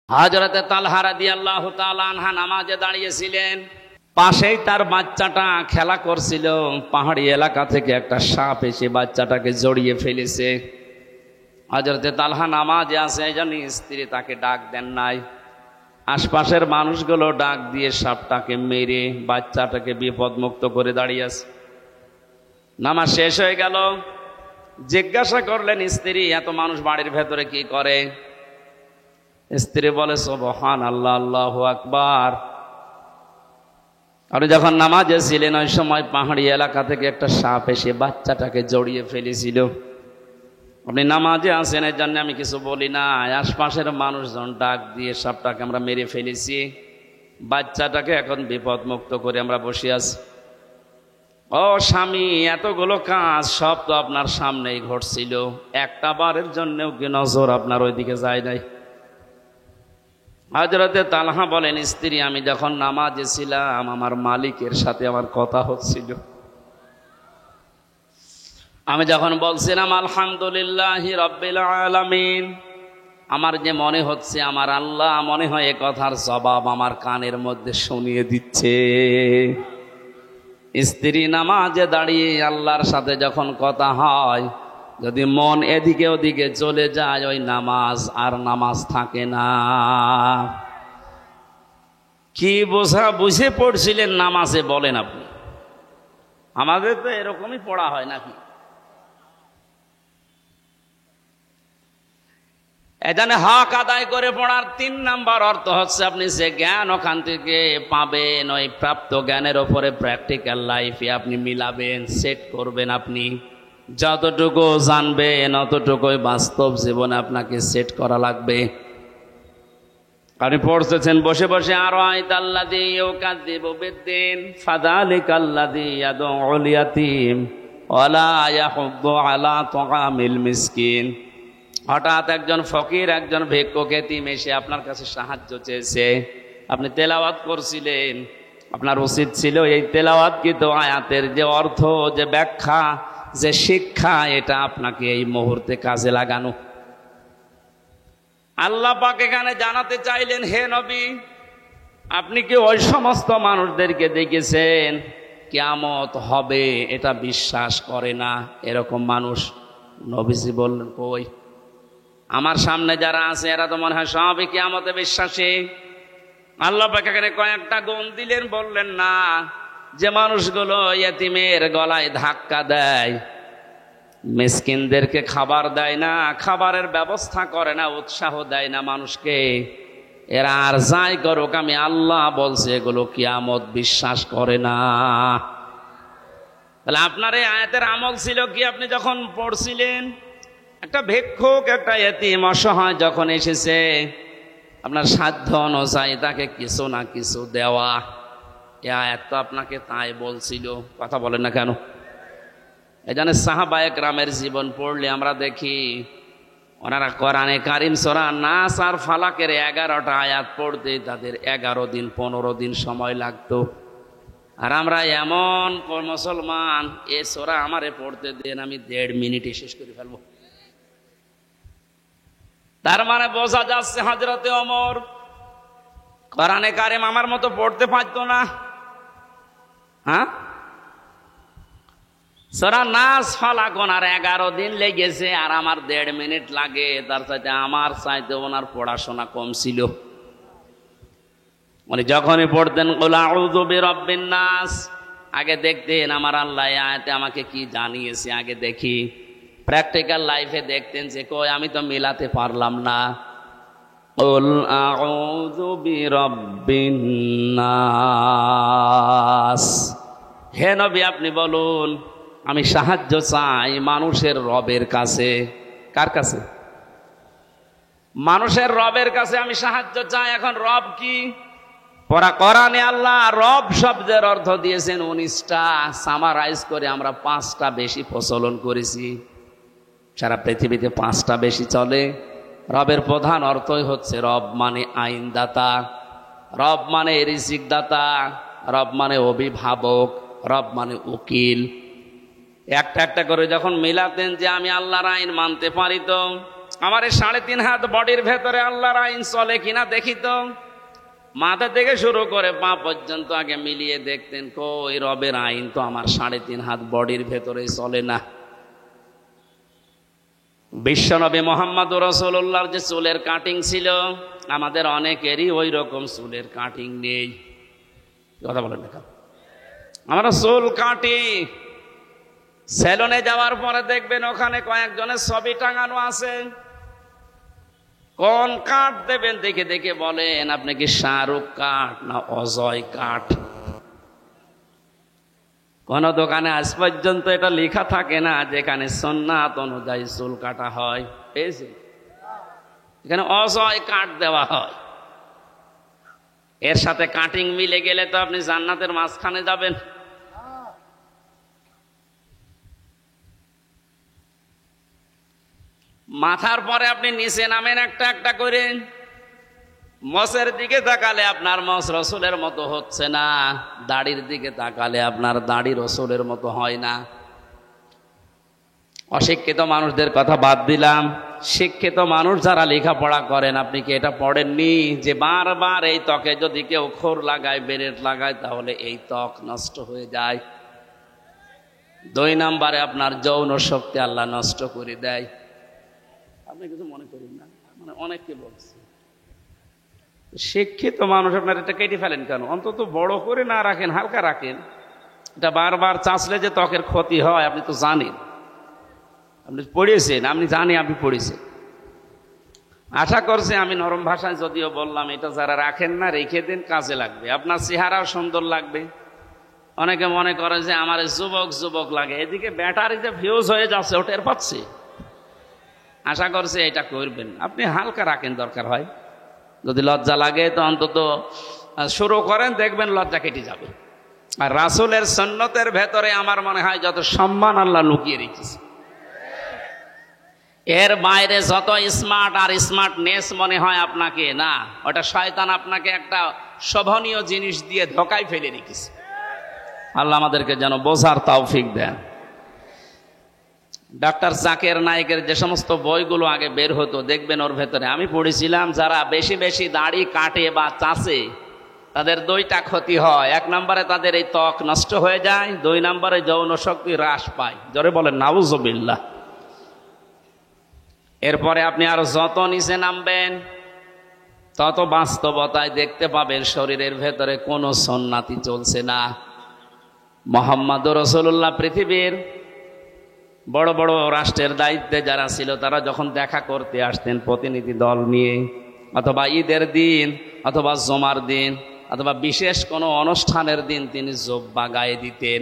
হযরতে তালহা রাদিয়াল্লাহু তাআলা আনহা নামাজে দাঁড়িয়েছিলেন, পাশেই তার বাচ্চাটা খেলা করছিল। পাহাড়ি এলাকা থেকে একটা সাপ এসে বাচ্চাটাকে জড়িয়ে ফেলেছে। হযরতে তালহা নামাজে আছে, এই জন্য স্ত্রী তাকে ডাক দেন নাই। আশপাশের মানুষগুলো ডাক দিয়ে সাপটাকে মেরে বাচ্চাটাকে বিপদমুক্ত করে দাঁড়িয়ে আছে। নামাজ শেষ হয়ে গেল। জিজ্ঞাসা করলেন স্ত্রী, এত মানুষ বাড়ির ভেতরে কি করে? স্ত্রী বলে, সুবহানাল্লাহ, আল্লাহু আকবার। আর যখন নামাজে ছিলেন ওই সময় পাহাড়ি এলাকা থেকে একটা সাপ এসে বাচ্চাটাকে জড়িয়ে ফেলেছিল। আপনি নামাজে আছেন, এর জন্য আমি কিছু বলি না। আশপাশের মানুষজন ডাক দিয়ে সাপটাকে আমরা মেরে ফেলেছি, বাচ্চাটাকে এখন বিপদমুক্ত করে আমরা বসে আছি। ও স্বামী, এতগুলো কাজ সব তো আপনার সামনেই ঘটছিল, একটা বারের জন্যও কি নজর আপনার ওইদিকে যায় নাই? হযরতে তালহা বলেন, স্ত্রী, আমি যখন নামাজে ছিলাম আমার মালিকের সাথে আমার কথা হচ্ছিল। আমি যখন বলছিলাম আলহামদুলিল্লাহি রাব্বিল আলামিন, আমার যে মনে হচ্ছে আমার আল্লাহ মনে হয় এ কথার জবাব আমার কানের মধ্যে শুনিয়ে দিচ্ছে। স্ত্রী নামাজে দাঁড়িয়ে আল্লাহর সাথে যখন কথা হয়, যদি মন এদিকে ওদিকে চলে যায় ওই নামাজ আর নামাজ থাকে না। কি বুঝে পড়ছিলেন নামাজে বলেন আপনি? আমাদের তো এরকমই পড়া হয় নাকি? এখানে হক আদায় করে পড়ার 3 নাম্বার অর্থ হচ্ছে আপনি যে জ্ঞান ওখান থেকে পাবেন ওই প্রাপ্ত জ্ঞানের ওপরে প্র্যাকটিক্যাল লাইফে আপনি মিলাবেন, সেট করবেন। আপনি যতটুকু জানবেন অতটুকুই বাস্তব জীবনে আপনাকে সেট করা লাগবে। আপনি পড়তেছেন বসে বসে, আরো আইতাল্লাযী ইউকাযযিবু বিদ্দীন ফাযালিকাল্লাযী ইয়াদউল ইয়াতীম ওয়ালা ইয়াহুদ্দু আলা তুআমিল মিসকিন। হঠাৎ একজন ফকির, একজন ভিক্ষুক এতিম এসে আপনার কাছে সাহায্য চেয়েছে। আপনি তেলাওয়াত করছিলেন, আপনার উচিত ছিল এই তেলাওয়াতকৃত আয়াতের যে অর্থ, যে ব্যাখ্যা, যে শিক্ষা, এটা আপনাকে এই মুহূর্তে কাজে লাগানো। আল্লাহ পাক এখানে জানাতে চাইলেন, হে নবী, আপনি কি ওই সমস্ত মানুষদেরকে দেখেছেন কিয়ামত হবে এটা বিশ্বাস করে না এরকম মানুষ? নবীজি বললেন, কই? আমার সামনে যারা আছে এরা তো মনে হয় সবই কিয়ামতে বিশ্বাসী। আল্লাহ পাক এখানে কয়েকটা গুণ দিলেন, বললেন না যে মানুষগুলো ইয়েতিমের গলায় ধাক্কা দেয়, মিসকিনদেরকে খাবার দেয় না, খাবারের ব্যবস্থা করে না, উৎসাহ দেয় না মানুষকে, এরা আর যাই করুক আমি আল্লাহ বলছে এগুলো কিয়ামত বিশ্বাস করে না। তাহলে আপনার এই আয়াতের আমল ছিল কি? আপনি যখন পড়ছিলেন, একটা ভিক্ষুক, একটা ইয়েতিম অসহায় যখন এসেছে, আপনার সাধ্য অনুযায়ী তাকে কিছু না কিছু দেওয়া। এ আয়াত তো আপনাকে তাই বলছিল। কথা বলেন না কেন? এখানে সাহাবায়ে কেরামের জীবন পড়লে আমরা দেখি ওনারা কোরআনে কারিম সূরা নাস আর ফালাকের 11টা আয়াত পড়তে তাদের 11 দিন 15 দিন সময় লাগতো। আর আমরা এমন মুসলমান, এ সূরা আমারে পড়তে দেন, আমি 1.5 মিনিটে শেষ করে ফেলবো। তার মানে বোঝা যাচ্ছে হযরতে ওমর কোরআনে কারিম আমার মতো পড়তে পারতো না। হ্যাঁ, সূরা নাস ফালাক ওনার 11 দিন লেগেছে, আর আমার 1.5 মিনিট লাগে। তার সাথে আমার চাইতে ওনার পড়াশোনা কম ছিল। মানে যখনই পড়তেন কুল আউযু বিরাব্বিন নাস, আগে দেখতেন আমার আল্লাহ আয়াতে আমাকে কি জানিয়েছে, আগে দেখি। প্র্যাকটিক্যাল লাইফে দেখতেন যে কই আমি তো মিলাতে পারলাম না। কুল আউযু বিরাব্বিন নাস, হে নবী আপনি বলুন আমি সাহায্য চাই মানুষের রবের কাছে। কার কাছে? মানুষের রবের কাছে আমি সাহায্য চাই। এখন রব কি? কোরআনে আল্লাহ রব শব্দের অর্থ দিয়েছেন 19টা, সামারাইজ করে আমরা 5টা বেশি প্রচলন করেছি। সারা পৃথিবীতে 5টা বেশি চলে। রবের প্রধান অর্থই হচ্ছে রব মানে আইনদাতা, রব মানে রিজিক দাতা, রব মানে অভিভাবক, রব মানে উকিল। একটা একটা করে যখন মিলাতেন যে আমি আল্লাহর আইন মানতে পারি তো আমার এই 3.5 হাত বডির ভেতরে আল্লাহর আইন চলে কিনা দেখি তো। মাথা থেকে শুরু করে পা পর্যন্ত আগে মিলিয়ে দেখতেন, কই রবের আইন তো আমার 3.5 হাত বডির ভেতরে চলে না। বিশ্বনবী মুহাম্মদুর রাসূলুল্লাহর যে চুলের কাটিং ছিল, আমাদের অনেকেরই ওই রকম চুলের কাটিং নেই। কথা বলেন না, আমরা চুল কাটি। সেলুনে যাওয়ার পরে দেখবেন ওখানে কয়েকজনের ছবি টাঙানো আছে। কোন কাট দেবেন দেখে দেখে বলেন, আপনি কি শাহরুখ কাট না অজয় কাট? কোন দোকানে আজ পর্যন্ত এটা লেখা থাকে না যেখানে সুন্নাত অনুযায়ী চুল কাটা হয়, পেয়েছি? এখানে অজয় কাট দেওয়া হয়। এর সাথে কাটিং মিলে গেলে তো আপনি জান্নাতের মাঝখানে যাবেন। মাথার পরে আপনি নিচে নামেন একটা একটা করে। মসের দিকে তাকালে আপনার মস রসুলের মতো হচ্ছে না, দাড়ির দিকে তাকালে আপনার দাড়ি রসুলের মতো হয় না। অশিক্ষিত মানুষদের কথা বাদ দিলাম, শিক্ষিত মানুষ যারা লেখাপড়া করেন, আপনি কি এটা পড়েননি যে বারবার এই ত্বকে যদি কেউ খোর লাগায়, বেরেট লাগায়, তাহলে এই ত্বক নষ্ট হয়ে যায়। 2 নম্বরে আপনার যৌন শক্তি আল্লাহ নষ্ট করে দেয়। আপনি কিছু মনে করেন না, মানে অনেককে বলছে। শিক্ষিত মানুষ আপনার এটা কেটে ফেলেন কেন? অন্তত বড় করে না রাখেন, হালকা রাখেন। এটা বারবার চাষলে যে ত্বকের ক্ষতি হয় আপনি তো জানেন, আপনি পড়েছেন, আমি জানি আপনি পড়েছেন। আশা করছি আমি নরম ভাষায় যদিও বললাম, এটা যারা রাখেন না রেখে দিন, কাজে লাগবে। আপনার চেহারাও সুন্দর লাগবে। অনেকে মনে করে যে আমার যুবক যুবক লাগে, এদিকে ব্যাটারি যে ফিউজ হয়ে যাচ্ছে ওটা এর পাচ্ছে। আশা করছি এটা করবেন। আপনি হালকা রাখেন, দরকার হয় যদি লজ্জা লাগে তো অন্তত শুরু করেন, দেখবেন লজ্জা কেটে যাবে। আর রাসূলের সুন্নতের ভেতরে আমার মনে হয় যত সম্মান আল্লাহ লুকিয়ে রেখেছে, এর বাইরে যত স্মার্ট আর স্মার্টনেস মনে হয় আপনাকে, না, ওটা শয়তান আপনাকে একটা শোভনীয় জিনিস দিয়ে ধোকায় ফেলে রেখেছে। আল্লাহ আমাদেরকে যেন বোঝার তৌফিক দেন। ডক্টর জাকির নায়েকের যে সমস্ত বইগুলো আগে বের হতো দেখবেন ওর ভেতরে আমি পড়েছিলাম, যারা বেশি বেশি দাড়ি কাটে বা চাষে তাদের 2টা ক্ষতি হয়। 1 নম্বরে তাদের এই ত্বক নষ্ট হয়ে যায়, 2 নম্বরে যৌন শক্তি হ্রাস পায়। জোরে বলেন নাউজুবিল্লাহ। এরপরে আপনি আরো যত নিচে নামবেন তত বাস্তবতায় দেখতে পাবেন শরীরের ভেতরে কোনো সুন্নাতি চলছে না। মুহাম্মদুর রাসূলুল্লাহ পৃথিবীর বড় বড় রাষ্ট্রের দায়িত্বে যারা ছিল তারা যখন দেখা করতে আসতেন প্রতিনিধি দল নিয়ে, অথবা ঈদের দিন অথবা জুমার দিন অথবা বিশেষ কোনো অনুষ্ঠানের দিন তিনি জুব্বা গায়ে দিতেন।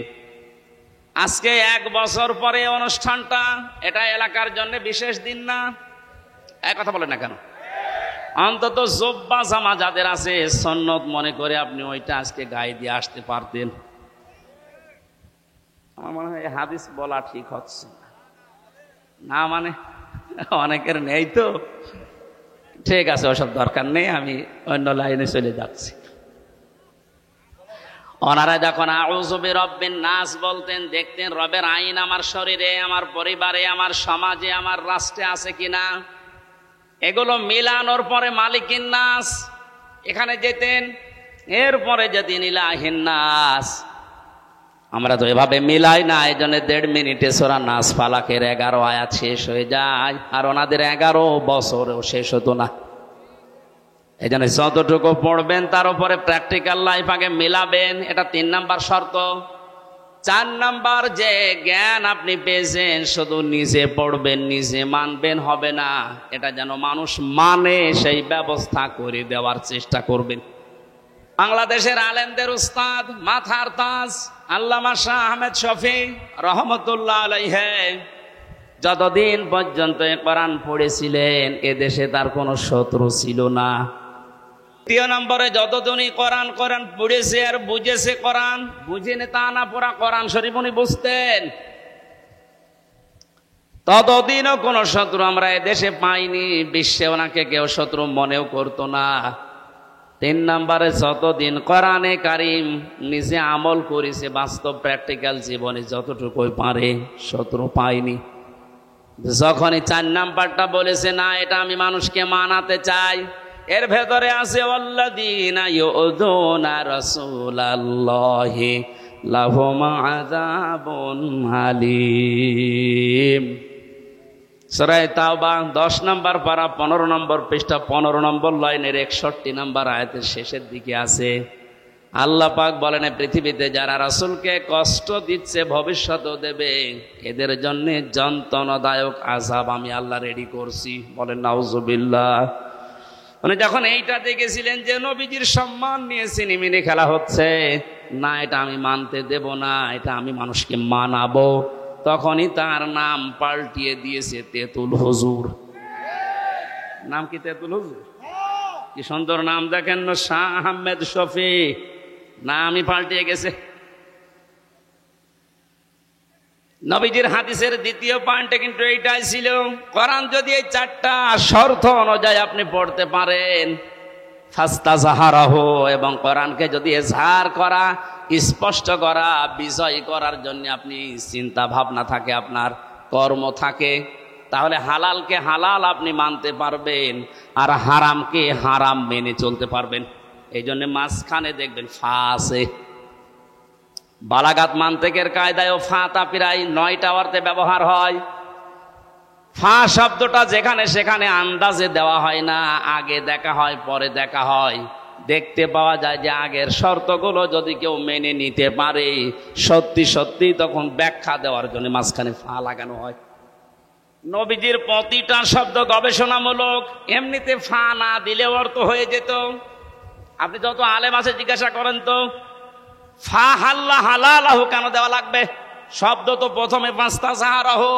আজকে 1 বছর পরে অনুষ্ঠানটা, এটা এলাকার জন্য বিশেষ দিন না? এক কথা বলেন না কেন? অন্তত জুব্বা জামা যাদের আছে সুন্নত মনে করে আপনি ওইটা আজকে গায়ে দিয়ে আসতে পারতেন। আমার মনে হয় হাদিস বলা ঠিক হচ্ছে না, মানে অনেকের নেই তো। ঠিক আছে, ওসব দরকার নেই, আমি অন্য লাইনে চলে যাচ্ছি। ওনারা যখন আউযু বিরাব্বিন নাস বলতেন, দেখতেন রবের আইন আমার শরীরে, আমার পরিবারে, আমার সমাজে, আমার রাষ্ট্রে আছে কিনা। এগুলো মিলানোর পরে মালিকিন নাস এখানে যেতেন। এরপরে যেতেন ইলাহিন নাস। আমরা তো এভাবে মিলাই না, এই জন্য 1.5 মিনিটে সূরা নাস ফালাকের 11 আয়াত শেষ হয়ে যায়, আর ওনাদের 11 বছরেও শেষ হতো না। এই জন্য যতটুকু পড়বেন তার উপরে প্র্যাকটিক্যাল লাইফ আগে মিলাবেন, এটা 3 নাম্বার শর্ত। 4 নাম্বার, যে জ্ঞান আপনি পেয়েছেন শুধু নিজে পড়বেন নিজে মানবেন হবে না, এটা যেন মানুষ মানে সেই ব্যবস্থা করে দেওয়ার চেষ্টা করবেন। বাংলাদেশের আলেমদের উস্তাদ, মাথার তাজ আল্লামা শাহ আহমেদ শফি রহমতুল্লাহ আলাইহি যতদিন পর্যন্ত কোরআন পড়েছিলেন এদেশে তার কোনো শত্রু ছিল না। 3 নম্বরে, যতদিনই কোরআন পড়েছে আর বুঝেছে, কোরআন বুঝেনি তা না, পুরা কোরআন শরীফ উনি বুঝতেন, ততদিনও কোনো শত্রু আমরা এদেশে পাইনি। বিশ্বে ওনাকে কেউ শত্রু মনেও করতো না। 3 নম্বরে, যতদিন কোরআনে কারিম নিজে আমল করেছে বাস্তব প্র্যাকটিক্যাল জীবনে যতটুকু পারে, শত্রু পায়নি। যখনই 4 নাম্বারটা বলেছে না এটা আমি মানুষকে মানাতে চাই, এর ভেতরে আছে ওয়াল্লাযীনা ইউযুনা রাসূলাল্লাহি লাহুম আযাবুন আলীম। সূরা তাওবা 10 নম্বর পারা 15 নম্বর পৃষ্ঠা 15 নম্বর লাইনের 61 নম্বর আয়াতের শেষের দিকে আছে। আল্লাহ পাক বলেন পৃথিবীতে যারা রাসূলকে কষ্ট দিচ্ছে ভবিষ্যতেও দেবে, এদের জন্য যন্ত্রণাদায়ক আযাব আমি আল্লাহ রেডি করছি। বলেন নাউজুবিল্লাহ। মানে যখন এইটা দেখেছিলেন যে নবীজির সম্মান নিয়ে সিনেমিনে খেলা হচ্ছে, না এটা আমি মানতে দেব না, এটা আমি মানুষকে মানাবো, তখনই তার নাম পাল্টিয়ে দিয়েছে তেতুল হুজুর। নাম কি তেতুল হুজুর? কি সুন্দর নাম দেখেন না, শাহ আহমেদ শফি, নামই পাল্টিয়ে গেছে। নবীজির হাদিসের দ্বিতীয় পয়েন্টে কিন্তু এইটাই ছিল, কোরআন যদি এই 4টা শর্ত অনুযায়ী আপনি পড়তে পারেন, ফাস্তাজাহারাহু, এবং কোরআনকে যদি এজহার করা, স্পষ্ট করা, বিজয় করার জন্য আপনি চিন্তা ভাবনা থাকে, আপনার কর্ম থাকে, তাহলে হালালকে হালাল আপনি মানতে পারবেন আর হারামকে হারাম মেনে চলতে পারবেন। এই জন্য মাঝখানে দেখবেন ফা আছে। বালাগাত মান্তেকের কায়দায় ও ফাটা প্রায় 9টা অর্থে ব্যবহার হয়। ফা শব্দটা যেখানে সেখানে আন্দাজে দেওয়া হয় না, আগে দেখা হয় পরে দেখা হয়। দেখতে পাওয়া যায় যে আগের শর্তগুলো যদি কেউ মেনে নিতে পারে সত্যি সত্যি, তখন ব্যাখ্যা দেওয়ার জন্য মাঝখানে ফা লাগানো হয়। নবীজির প্রতিটা শব্দ গবেষণামূলক, এমনিতে ফা না দিলেও অর্থ হয়ে যেত। আপনি যত আলেম আছে জিজ্ঞাসা করেন তো, ফা হাল্লা হালালাহু কেন দেওয়া লাগবে? শব্দ তো প্রথমে ফাস্তাজাহারাহু।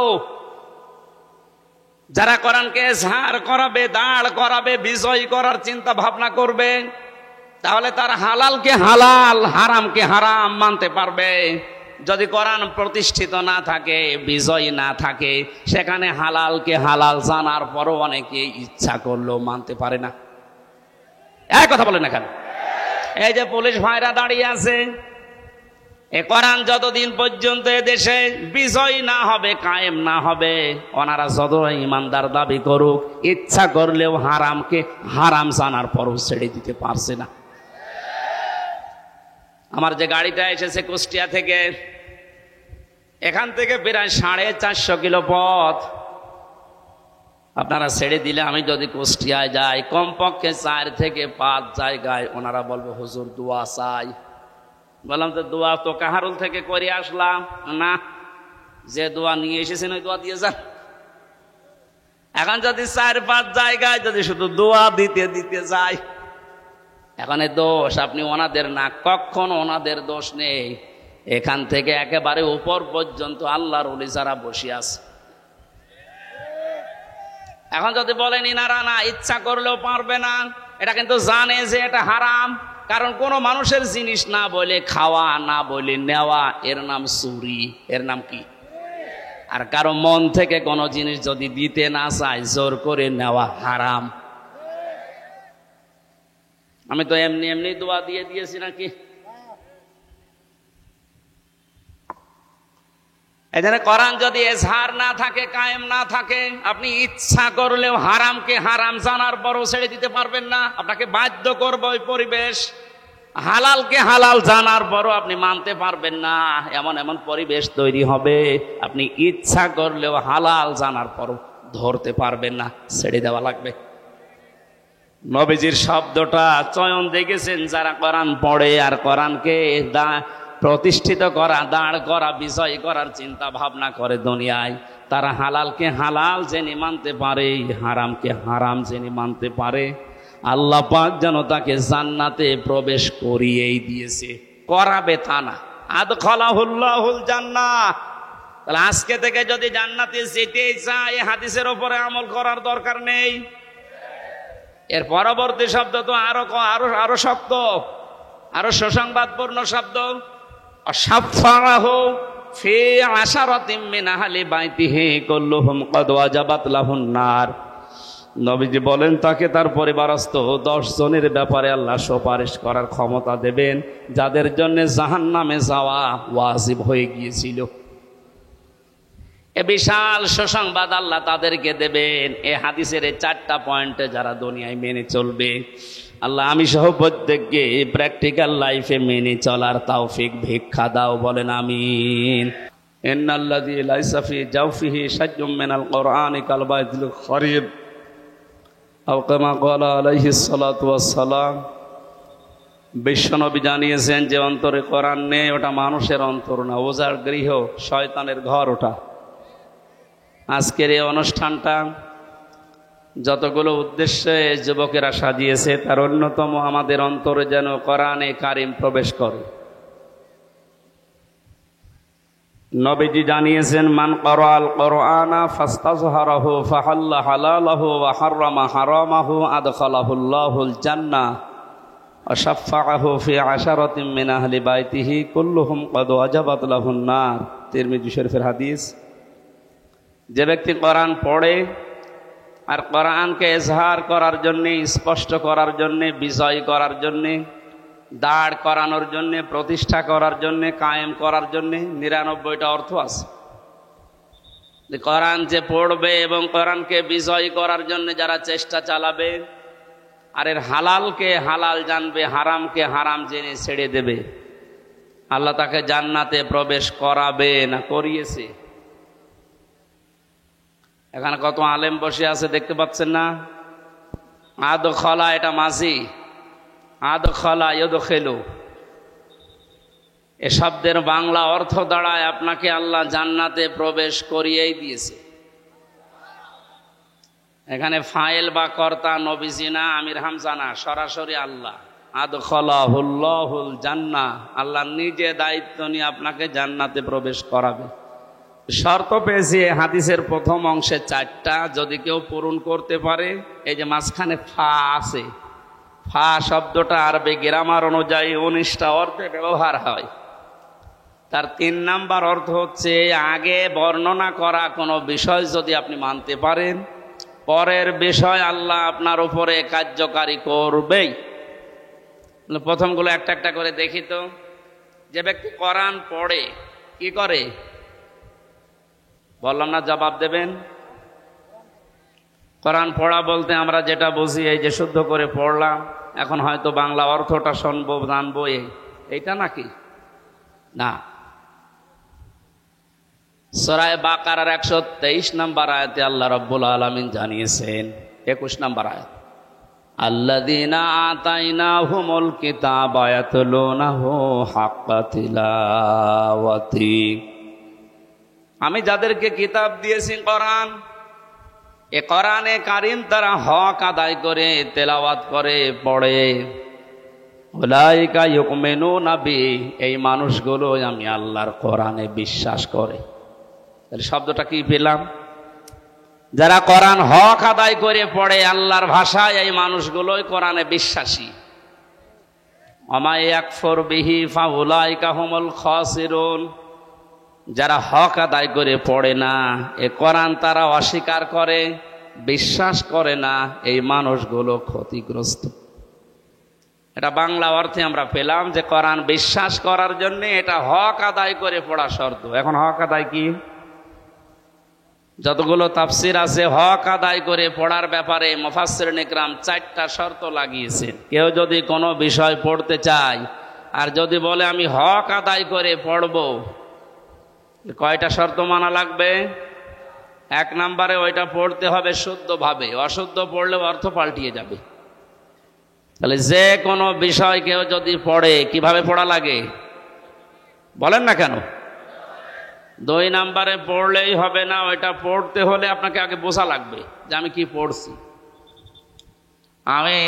যারা কোরআনকে এজহার করাবে, দাঁড় করাবে, বিজয় করার চিন্তা ভাবনা করবে, তাহলে তারা হালালকে হালাল, হারামকে হারাম মানতে পারবে। যদি কোরআন প্রতিষ্ঠিত না থাকে, বিজয় না থাকে, সেখানে হালালকে হালাল জানার পরও অনেকে ইচ্ছা করলেও মানতে পারে না। এক কথা বলেন না কেন? এই যে পুলিশ ভাইরা দাঁড়িয়ে আছে, এ কোরআন যতদিন পর্যন্ত এদেশে বিজয় না হবে, কায়েম না হবে, ওনারা যত ইমানদার দাবি করুক, ইচ্ছা করলেও হারামকে হারাম জানার পরও ছেড়ে দিতে পারছে না। আমার যে গাড়িটা এসেছে কুষ্টিয়া থেকে, এখান থেকে প্রায় 450 কিলো পথ আপনারা ছেড়ে দিলে, আমি যদি কুষ্টিয়ায় যাই, কমপক্ষে 4 থেকে 5 জায়গায় ওনারা বলবো হুজুর দোয়া চাই। বললাম তো দোয়া তো কাহারুল থেকে করে আসলাম না, যে দোয়া নিয়ে এসেছেন ওই দোয়া দিয়ে যান। এখন যদি 4-5 জায়গায় যদি শুধু দোয়া দিতে দিতে যায়, এখন এই দোষ আপনি ওনাদের না, কখনো ওনাদের দোষ নেই। এখান থেকে একেবারে উপর পর্যন্ত আল্লাহর ওলি যারা বসে আছে, এখন যদি বলেন ইনারা না ইচ্ছা করলেও পারবে না, এটা কিন্তু জানে যে এটা হারাম। কারণ কোন মানুষের জিনিস না বলে খাওয়া, না বলে নেওয়া, এর নাম চুরি, এর নাম কি? আর কারো মন থেকে কোনো জিনিস যদি দিতে না চায়, জোর করে নেওয়া হারাম। আমি তো এমনি এমনি দোয়া দিয়ে দিয়েছি নাকি? এই জন্য কোরআন যদি এজহার না থাকে, কায়েম না থাকে, আপনি ইচ্ছা করলেও হারামকে হারাম জানার পরও ছেড়ে দিতে পারবেন না। আপনাকে বাধ্য করবে ওই পরিবেশ। হালালকে হালাল জানার পরও আপনি মানতে পারবেন না, এমন এমন পরিবেশ তৈরি হবে, আপনি ইচ্ছা করলেও হালাল জানার পরও ধরতে পারবেন না, ছেড়ে দেওয়া লাগবে। নবীজির শব্দটা চয়ন দেখেছেন যারা কোরআন পড়ে আর কোরআনকে প্রতিষ্ঠিত করা, দাঁড় করা, বিজয় করার চিন্তা ভাবনা করে দুনিয়ায়, তারা হালালকে হালাল জেনে মানতে পারে, হারামকে হারাম জেনে মানতে পারে। আল্লাহ পাক যেন তাকে জান্নাতে প্রবেশ করিয়েই দিয়েছে, করাবে তা না। আদখালাহুল্লাহুল জান্নাহ। তাহলে আজকে থেকে যদি জান্নাতে যেতে চায়, হাদিসের উপরে আমল করার দরকার নেই। এর পরবর্তী শব্দ তো আরো আরো আরো শক্ত, আরো সুসংবাদপূর্ণ শব্দ। নবীজি বলেন তাকে তার পরিবারস্থ 10 জনের ব্যাপারে আল্লাহ সুপারিশ করার ক্ষমতা দেবেন, যাদের জন্য জাহান্নামে যাওয়া ওয়াজিব হয়ে গিয়েছিল। এ বিশাল সুসংবাদ আল্লাহ তাদেরকে দেবেন। এ হাদিসের এই 4টা পয়েন্টে যারা দুনিয়ায় মেনে চলবে, আল্লাহ আমি সহ প্রত্যেককে প্র্যাকটিক্যাল লাইফে মেনে চলার তৌফিক ভিক্ষা দাও, বলেন আমিন। ইন্নাল্লাযী লাইসা ফি জাওফিহি শাইউম মিনাল কুরআনি কাল বাইতুল খরিব আও কামা ক্বালা আলাইহিস সালাতু ওয়াস সালাম। বিশ্বনবী জানিয়েছেন যে অন্তরে কোরআন নেই ওটা মানুষের অন্তর না, ওজার গৃহ, শয়তানের ঘর ওটা। আজকের এই অনুষ্ঠানটা যতগুলো উদ্দেশ্যে যুবকেরা সাজিয়েছে তার অন্যতম আমাদের অন্তরে যেন কোরআনে কারিম প্রবেশ করে। নবীজি জানিয়েছেন মান ক্বারাআল কুরআনা ফাস্তাযহারাহু ফাহাল্লা হালালাহু ওয়া হাররামা হারামাহু আদখালাহুল্লাহুল জান্নাহ ওয়া শাফাআহু ফি আশারাতিন মিন আহলি বাইতিহি কুল্লুহুম ক্বাদ ওয়াজাবাত লাহুন নার। তিরমিজি শরীফের হাদিস। যে ব্যক্তি কোরআন পড়ে আর কোরআনকে ইজহার করার জন্যে, স্পষ্ট করার জন্যে, বিজয় করার জন্যে, দাঁড় করানোর জন্যে, প্রতিষ্ঠা করার জন্যে, কায়েম করার জন্যে 99টা অর্থ আছে। কোরআন যে পড়বে এবং কোরআনকে বিজয় করার জন্য যারা চেষ্টা চালাবে আর এর হালালকে হালাল জানবে, হারামকে হারাম জেনে ছেড়ে দেবে, আল্লাহ তাকে জান্নাতে প্রবেশ করাবে না করিয়েছে। এখানে কত আলেম বসে আছে দেখতে পাচ্ছেন না? আদখালা এটা মাঝি, আদখালা ইউদখিলু, এ শব্দের বাংলা অর্থ দাঁড়ায় আপনাকে আল্লাহ জান্নাতে প্রবেশ করিয়েই দিয়েছে। এখানে ফাইল বা কর্তা নবীজি না, আমির হামজা না, সরাসরি আল্লাহ। আদখালাহুল্লাহুল জান্নাহ, আল্লাহ নিজে দায়িত্ব নিয়ে আপনাকে জান্নাতে প্রবেশ করাবে। শর্ত পেয়েছে হাদিসের প্রথম অংশে 4টা, যদি কেউ পূরণ করতে পারে। এই যে মাঝখানে ফা আছে, ফা শব্দটা আরবি গ্রামার অনুযায়ী 19টা অর্থে ব্যবহার হয়। তার 3 নাম্বার অর্থ হচ্ছে আগে বর্ণনা করা কোনো বিষয় যদি আপনি মানতে পারেন, পরের বিষয় আল্লাহ আপনার উপরে কার্যকারী করবেই। প্রথমগুলো একটা একটা করে দেখি তো। যে ব্যক্তি কোরআন পড়ে কি করে বললাম না, জবাব দেবেন। কোরআন পড়া বলতে আমরা যেটা বুঝি এই যে শুদ্ধ করে পড়লাম, এখন হয়তো বাংলা অর্থটা শুনবো জানবো, এইটা নাকি না। সূরা বাকারার 123 নম্বর আয়াতে আল্লাহ রাব্বুল আলামিন জানিয়েছেন, 21 নম্বর আয়াত, আল্লাযীনা আতাইনাহুমুল কিতাবা ইয়াতলুনাহু হাক্কা তিলাওয়াতি। আমি যাদেরকে কিতাব দিয়েছি কোরআন, এ কোরআনে কারিম তারা হক আদায় করে তেলাওয়াত করে পড়ে। উলাইকা ইউমিনুনা বি, এই মানুষগুলো আমি আল্লাহর কোরআনে বিশ্বাস করে। তাহলে শব্দটা কি পেলাম? যারা কোরআন হক আদায় করে পড়ে আল্লাহর ভাষায়, এই মানুষগুলোই কোরআনে বিশ্বাসী। ওমা ইয়াকফুর বিহি ফাউলাইকা হুমুল খাসিরুন, যারা হক আদায় করে পড়ে না, এ কোরআন তারা অস্বীকার করে, বিশ্বাস করে না, এই মানুষগুলো ক্ষতিগ্রস্ত। এটা বাংলা অর্থে আমরা পেলাম যে কোরআন বিশ্বাস করার জন্য এটা হক আদায় করে পড়া শর্ত। এখন হক আদায় কি? যতগুলো তাফসির আছে হক আদায় করে পড়ার ব্যাপারে মুফাসসিরিন ইকরাম 4টা শর্ত লাগিয়েছেন। কেউ যদি কোনো বিষয় পড়তে চায় আর যদি বলে আমি হক আদায় করে পড়ব, কয়টা শর্ত মানা লাগবে? 1 নম্বরে ওইটা পড়তে হবে শুদ্ধভাবে, অশুদ্ধ পড়লে অর্থ পাল্টিয়ে যাবে। তাহলে যে কোনো বিষয় কেউ যদি পড়ে কিভাবে পড়া লাগে বলেন না কেন? 2 নম্বরে পড়লেই হবে না, ওইটা পড়তে হলে আপনাকে আগে বোঝা লাগবে যে আমি কি পড়ছি। আমি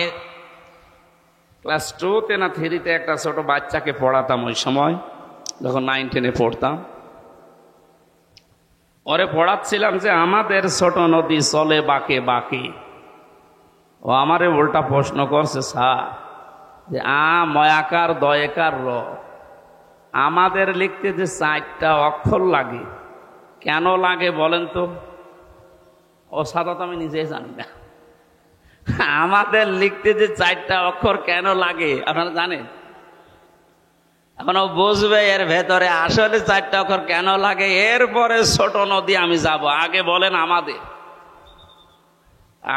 ক্লাস 2তে না 3তে একটা ছোট বাচ্চাকে পড়াতাম, ওই সময় যখন 9-10-এ পড়তাম। ওরে পড়াচ্ছিলাম যে আমাদের ছোট নদী চলে বাঁকে বাঁকে। ও আমারে উল্টা প্রশ্ন করছে, স্যার যে ময়াকার দয়াকার র আমাদের লিখতে যে 4টা অক্ষর লাগে, কেন লাগে বলেন তো? ও সাদা তো আমি নিজেই জানি না। আমাদের লিখতে যে 4টা অক্ষর কেন লাগে আপনারা জানেন? এখনো বুঝবে এর ভেতরে আসলে 4টা অক্ষর কেন লাগে, এরপরে ছোট নদী আমি যাব, আগে বলেন আমাদের।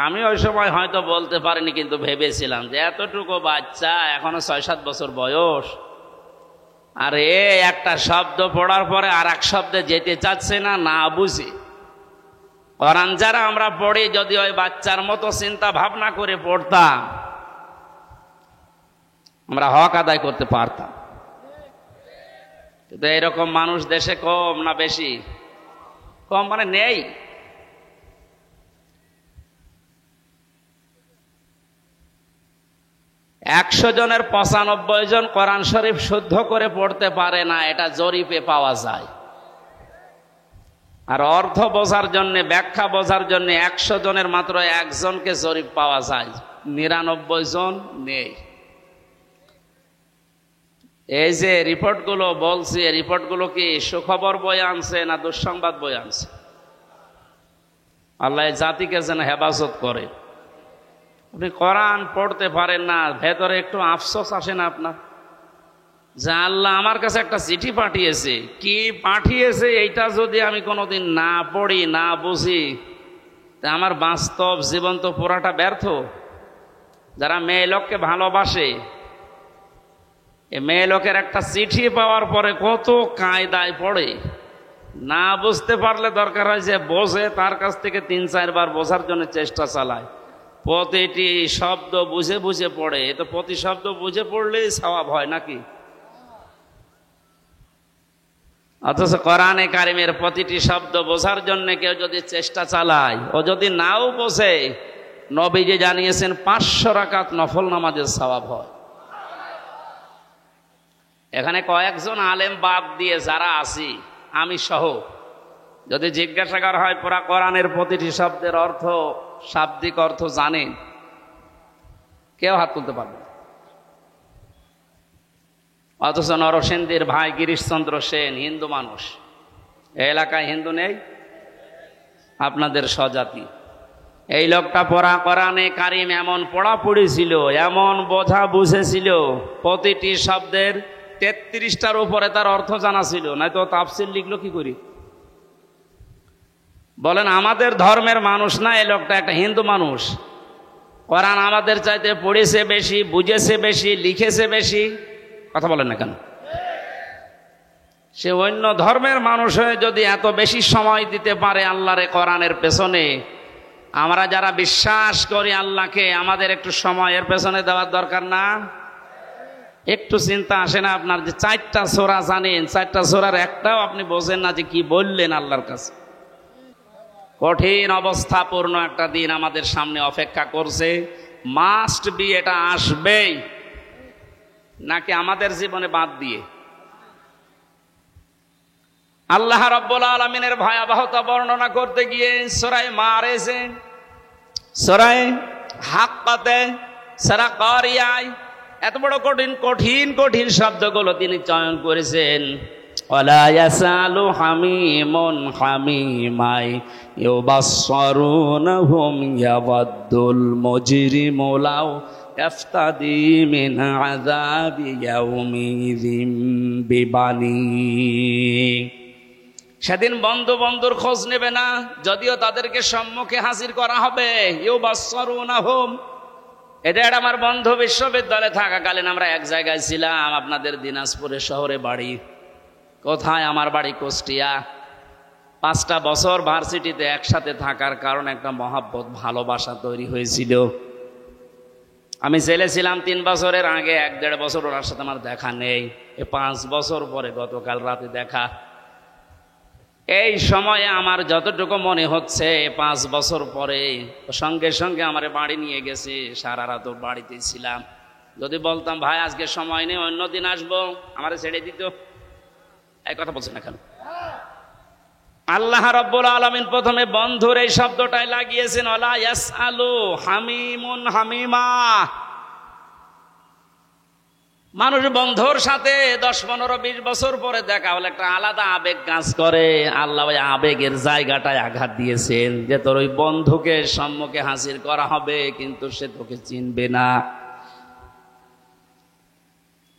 আমি ওই সময় হয়তো বলতে পারিনি, কিন্তু ভেবেছিলাম যে এতটুকু বাচ্চা, এখনো 6-7 বছর বয়স, আর একটা শব্দ পড়ার পরে আর এক শব্দে যেতে চাচ্ছে না, না বুঝি। কোরআন যারা আমরা পড়ি, যদি ওই বাচ্চার মতো চিন্তা ভাবনা করে পড়তাম, আমরা হক আদায় করতে পারতাম। কিন্তু এরকম মানুষ দেশে কম না বেশি? কম মানে নেই। একশো জনের 95 জন কোরআন শরীফ শুদ্ধ করে পড়তে পারে না, এটা জরিপে পাওয়া যায়। আর অর্থ বোঝার জন্য, ব্যাখ্যা বোঝার জন্য 100 জনের মাত্র 1 জনকে জরিপ পাওয়া যায়, 99 জন নেই। এই যে রিপোর্টগুলো বলছি, এই রিপোর্টগুলো কি সুখবর বয়ে আনছে না দুঃসংবাদ বয়ে আনছে? আল্লাহ জাতিকে যেন হেফাজত করে। আপনি কোরআন পড়তে পারেন না, ভেতরে একটু আফসোস আসে না আপনার, যে আল্লাহ আমার কাছে একটা চিঠি পাঠিয়েছে, কি পাঠিয়েছে এইটা যদি আমি কোনোদিন না পড়ি, না বুঝি, তা আমার বাস্তব জীবন তো পুরাটা ব্যর্থ। যারা মেয়ে লোককে ভালোবাসে, এই মেয়ে লোকের একটা চিঠি পাওয়ার পরে কত কায়দায় পড়ে, না বুঝতে পারলে দরকার হয় যে বোঝে, তার কাছ থেকে 3-4 বার বোঝার জন্য চেষ্টা চালায়। প্রতিটি শব্দ বুঝে বুঝে পড়ে। এ তো প্রতি শব্দ বুঝে পড়লেই সওয়াব হয় নাকি? অথচ কোরআনে কারিমের প্রতিটি শব্দ বোঝার জন্য কেউ যদি চেষ্টা চালায়, ও যদি নাও বোঝে, নবীজি জানিয়েছেন 500 রাকাত নফল নামাজের সওয়াব হয়। এখানে কয়েকজন আলেম বাদ দিয়ে যারা আছি, আমি সহ, যদি জিজ্ঞাসা করা হয় পুরা কোরআনের প্রতিটি শব্দের অর্থ, শাব্দিক অর্থ জানেন, কেউ হাত তুলতে পারবে না। অথচ নরসিংদীর ভাই গিরিশচন্দ্র সেন হিন্দু মানুষ, এই এলাকায় হিন্দু নেই, আপনাদের স্বজাতি। এই লোকটা পড়া কোরআনে কারিম এমন পড়া পড়েছিল, এমন বোঝা বুঝেছিল, প্রতিটি শব্দের 33টার উপরে তার অর্থ জানা ছিল, নয়তো তাফসীর লিখলো কি করি? বলেন আমাদের ধর্মের মানুষ না এই লোকটা, একটা হিন্দু মানুষ। কোরআন আমাদের চাইতে পড়েছে বেশি, বুঝেছে বেশি, লিখেছে বেশি, কথা বলেন না কেন? সে অন্য ধর্মের মানুষ হয়ে যদি এত বেশি সময় দিতে পারে আল্লাহর কোরআনের পেছনে, আমরা যারা বিশ্বাস করি আল্লাহকে, আমাদের একটু সময়ের পেছনে দেওয়ার দরকার না? একটু চিন্তা আসে না আপনার যে 4টা সূরা জানেন, 4টা সূরার একটাও আপনি বোঝেন না যে কি বললেন আল্লাহর কাছে? কঠিন অবস্থাপূর্ণ একটা দিন আমাদের সামনে অপেক্ষা করছে, মাস্ট বি, এটা আসবেই, নাকি আমাদের জীবনে বাদ দিয়ে? আল্লাহ রাব্বুল আলামিনের ভয়াবহতা বর্ণনা করতে গিয়ে সূরা মারিজে, সূরা হাক্কাতে, সূরা কারিয়ায় এত বড় কঠিন কঠিন কঠিন শব্দগুলো তিনি চয়ন করেছেন। ওয়ালা ইয়াসালু হামিমুন হামিমাই ইউবাসসিরুনহুম ইয়াওয়াদ্দুল মুজরিমু লাউ ইফতাদি মিন আযাবি ইয়াউমিযিম বিবানি। সেদিন বন্ধু বন্ধুর খোঁজ নেবে না, যদিও তাদেরকে সম্মুখে হাজির করা হবে। ইউবাসসিরুনহুম, এদের আমার বন্ধু বিশ্ববিদ্যালয়ে থাকাকালীন আমরা এক জায়গায় ছিলাম, আপনাদের দিনাজপুরের শহরে বাড়ি। কোথায়? আমার বাড়ি কুষ্টিয়া। 5টা বছর ভার্সিটিতে একসাথে থাকার কারণে একটা মহাব্বত, ভালোবাসা তৈরি হয়েছিল। আমি জেলে ছিলাম 3 বছরের আগে, 1-1.5 বছর ওনার সাথে আমার দেখা নেই। 5 বছর পরে গতকাল রাতে দেখা। এই সময়ে আমার যতটুকু মনে হচ্ছে 5 বছর পরে সঙ্গে সঙ্গে আমার বাড়ি নিয়ে গেছে, সারা রাত বাড়িতে ছিলাম। যদি বলতাম ভাই আজকে সময় নেই, অন্যদিন আসবো, আমারে ছেড়ে দিত। এই কথা বলছেন না কেন? আল্লাহ রাব্বুল আলামিন প্রথমে বন্ধুর এই শব্দটাই লাগিয়েছেন, ওয়ালা ইয়াসআলু হামিমুন হামিমা। মানুষ বন্ধুর সাথে 10, 15, 20 বছর পরে দেখা হলে একটা আলাদা আবেগ কাজ করে। আল্লাহ ওই আবেগের জায়গাটায় আঘাত দিয়েছেন যে তোর ওই বন্ধুকে সম্মুখে হাজির করা হবে, কিন্তু সে তোকে চিনবে না।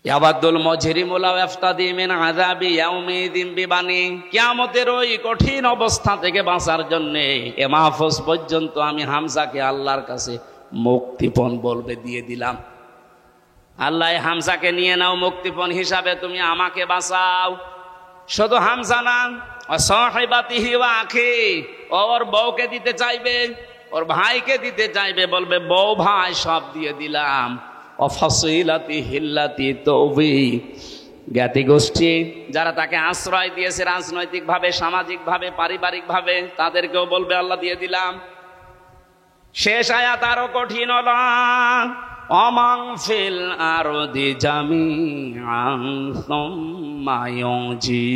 ইয়াবাদুল মুজরিমু লাউ ইফতাদি মিন আযাবি ইয়াউমিদিন বিবানি, কিয়ামতের ওই কঠিন অবস্থা থেকে বাঁচার জন্য এ মাহফুজ পর্যন্ত আমি হামজাকে আল্লাহর কাছে মুক্তিপণ বলবে দিয়ে দিলাম। আল্লাহ হামজাকে নিয়ে নাও মুক্তিপণ হিসাবে, তুমি আমাকে বাঁচাও। শুধু হামজা না, সাহিবাতিহি ওয়া আখি, ওর বউকে দিতে চাইবে, ওর ভাইকে দিতে চাইবে, বলবে বউ ভাই সব দিয়ে দিলাম। অফাসিলাতি হিল্লাতি তৌবি, জ্ঞাতি গোষ্ঠী যারা তাকে আশ্রয় দিয়েছে রাজনৈতিকভাবে, সামাজিকভাবে, পারিবারিকভাবে, তাদেরকেও বলবে আল্লাহ দিয়ে দিলাম। শেষ আয়াত আরো কঠিন হলো, অমাং ফিল আরদি জামিআন সুম্মা ইউজি।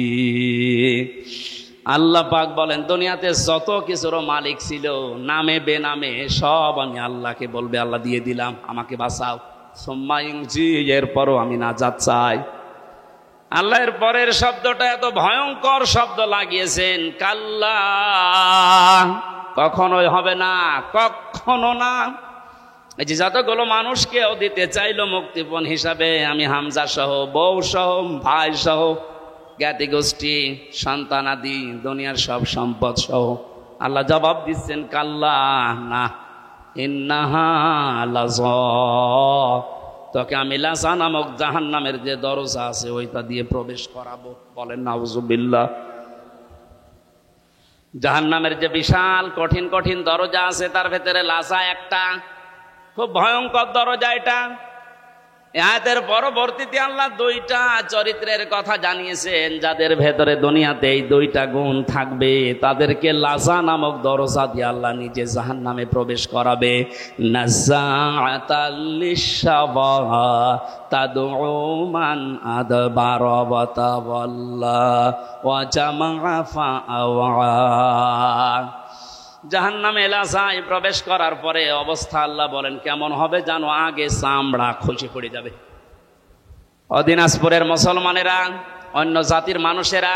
আল্লাহ পাক বলেন দুনিয়াতে যত কিছুর মালিক ছিল নামে বেনামে সব আমি আল্লাহকে বলবে আল্লাহ দিয়ে দিলাম, আমাকে বাঁচাও। সুম্মা ইউজি, এরপরও আমি নাজাত চাই। আল্লাহর পরের শব্দটা এত ভয়ঙ্কর শব্দ লাগিয়েছেন, কাল্লা, কখনোই হবে না, কখনো না। এই যে যতগুলো মানুষকেও দিতে চাইলো মুক্তিপণ হিসাবে, আমি হামজা সহ, বউ সহ, ভাই সহ, জ্ঞাতি গোষ্ঠী, সন্তানাদি, দুনিয়ার সব সম্পদ সহ, আল্লাহ জবাব দিচ্ছেন কাল্লা, না, ইন্নাহা লাযা, তোকে আমি লাযা নামক জাহান্নামের যে দরজা আছে ওইটা দিয়ে প্রবেশ করাবো। বলেন নাউযুবিল্লাহ। জাহান্নামের যে বিশাল কঠিন কঠিন দরজা আছে তার ভেতরে লাযা একটা, খুব ভয়ঙ্কর দরজা এটা। আয়াতের পরবর্তীতে আল্লাহ দুইটা চরিত্রের কথা জানিয়েছেন, যাদের ভেতরে দুনিয়াতে এই দুইটা গুণ থাকবে তাদেরকে লাযা নামক দরজা দিয়ে আল্লাহ নিজে জাহান্নামে প্রবেশ করাবে। নাযাআতাল লিশাওয়া তাদউ মান আদবারা ওয়া তাওয়াল্লা ওয়া জামাআ ফাআওয়া। জাহান্নামে লাযায় প্রবেশ করার পরে অবস্থা আল্লাহ বলেন কেমন হবে জানো, আগে চামড়া খসে পড়ে যাবে। দিনাজপুরের মুসলমানেরা, অন্য জাতির মানুষেরা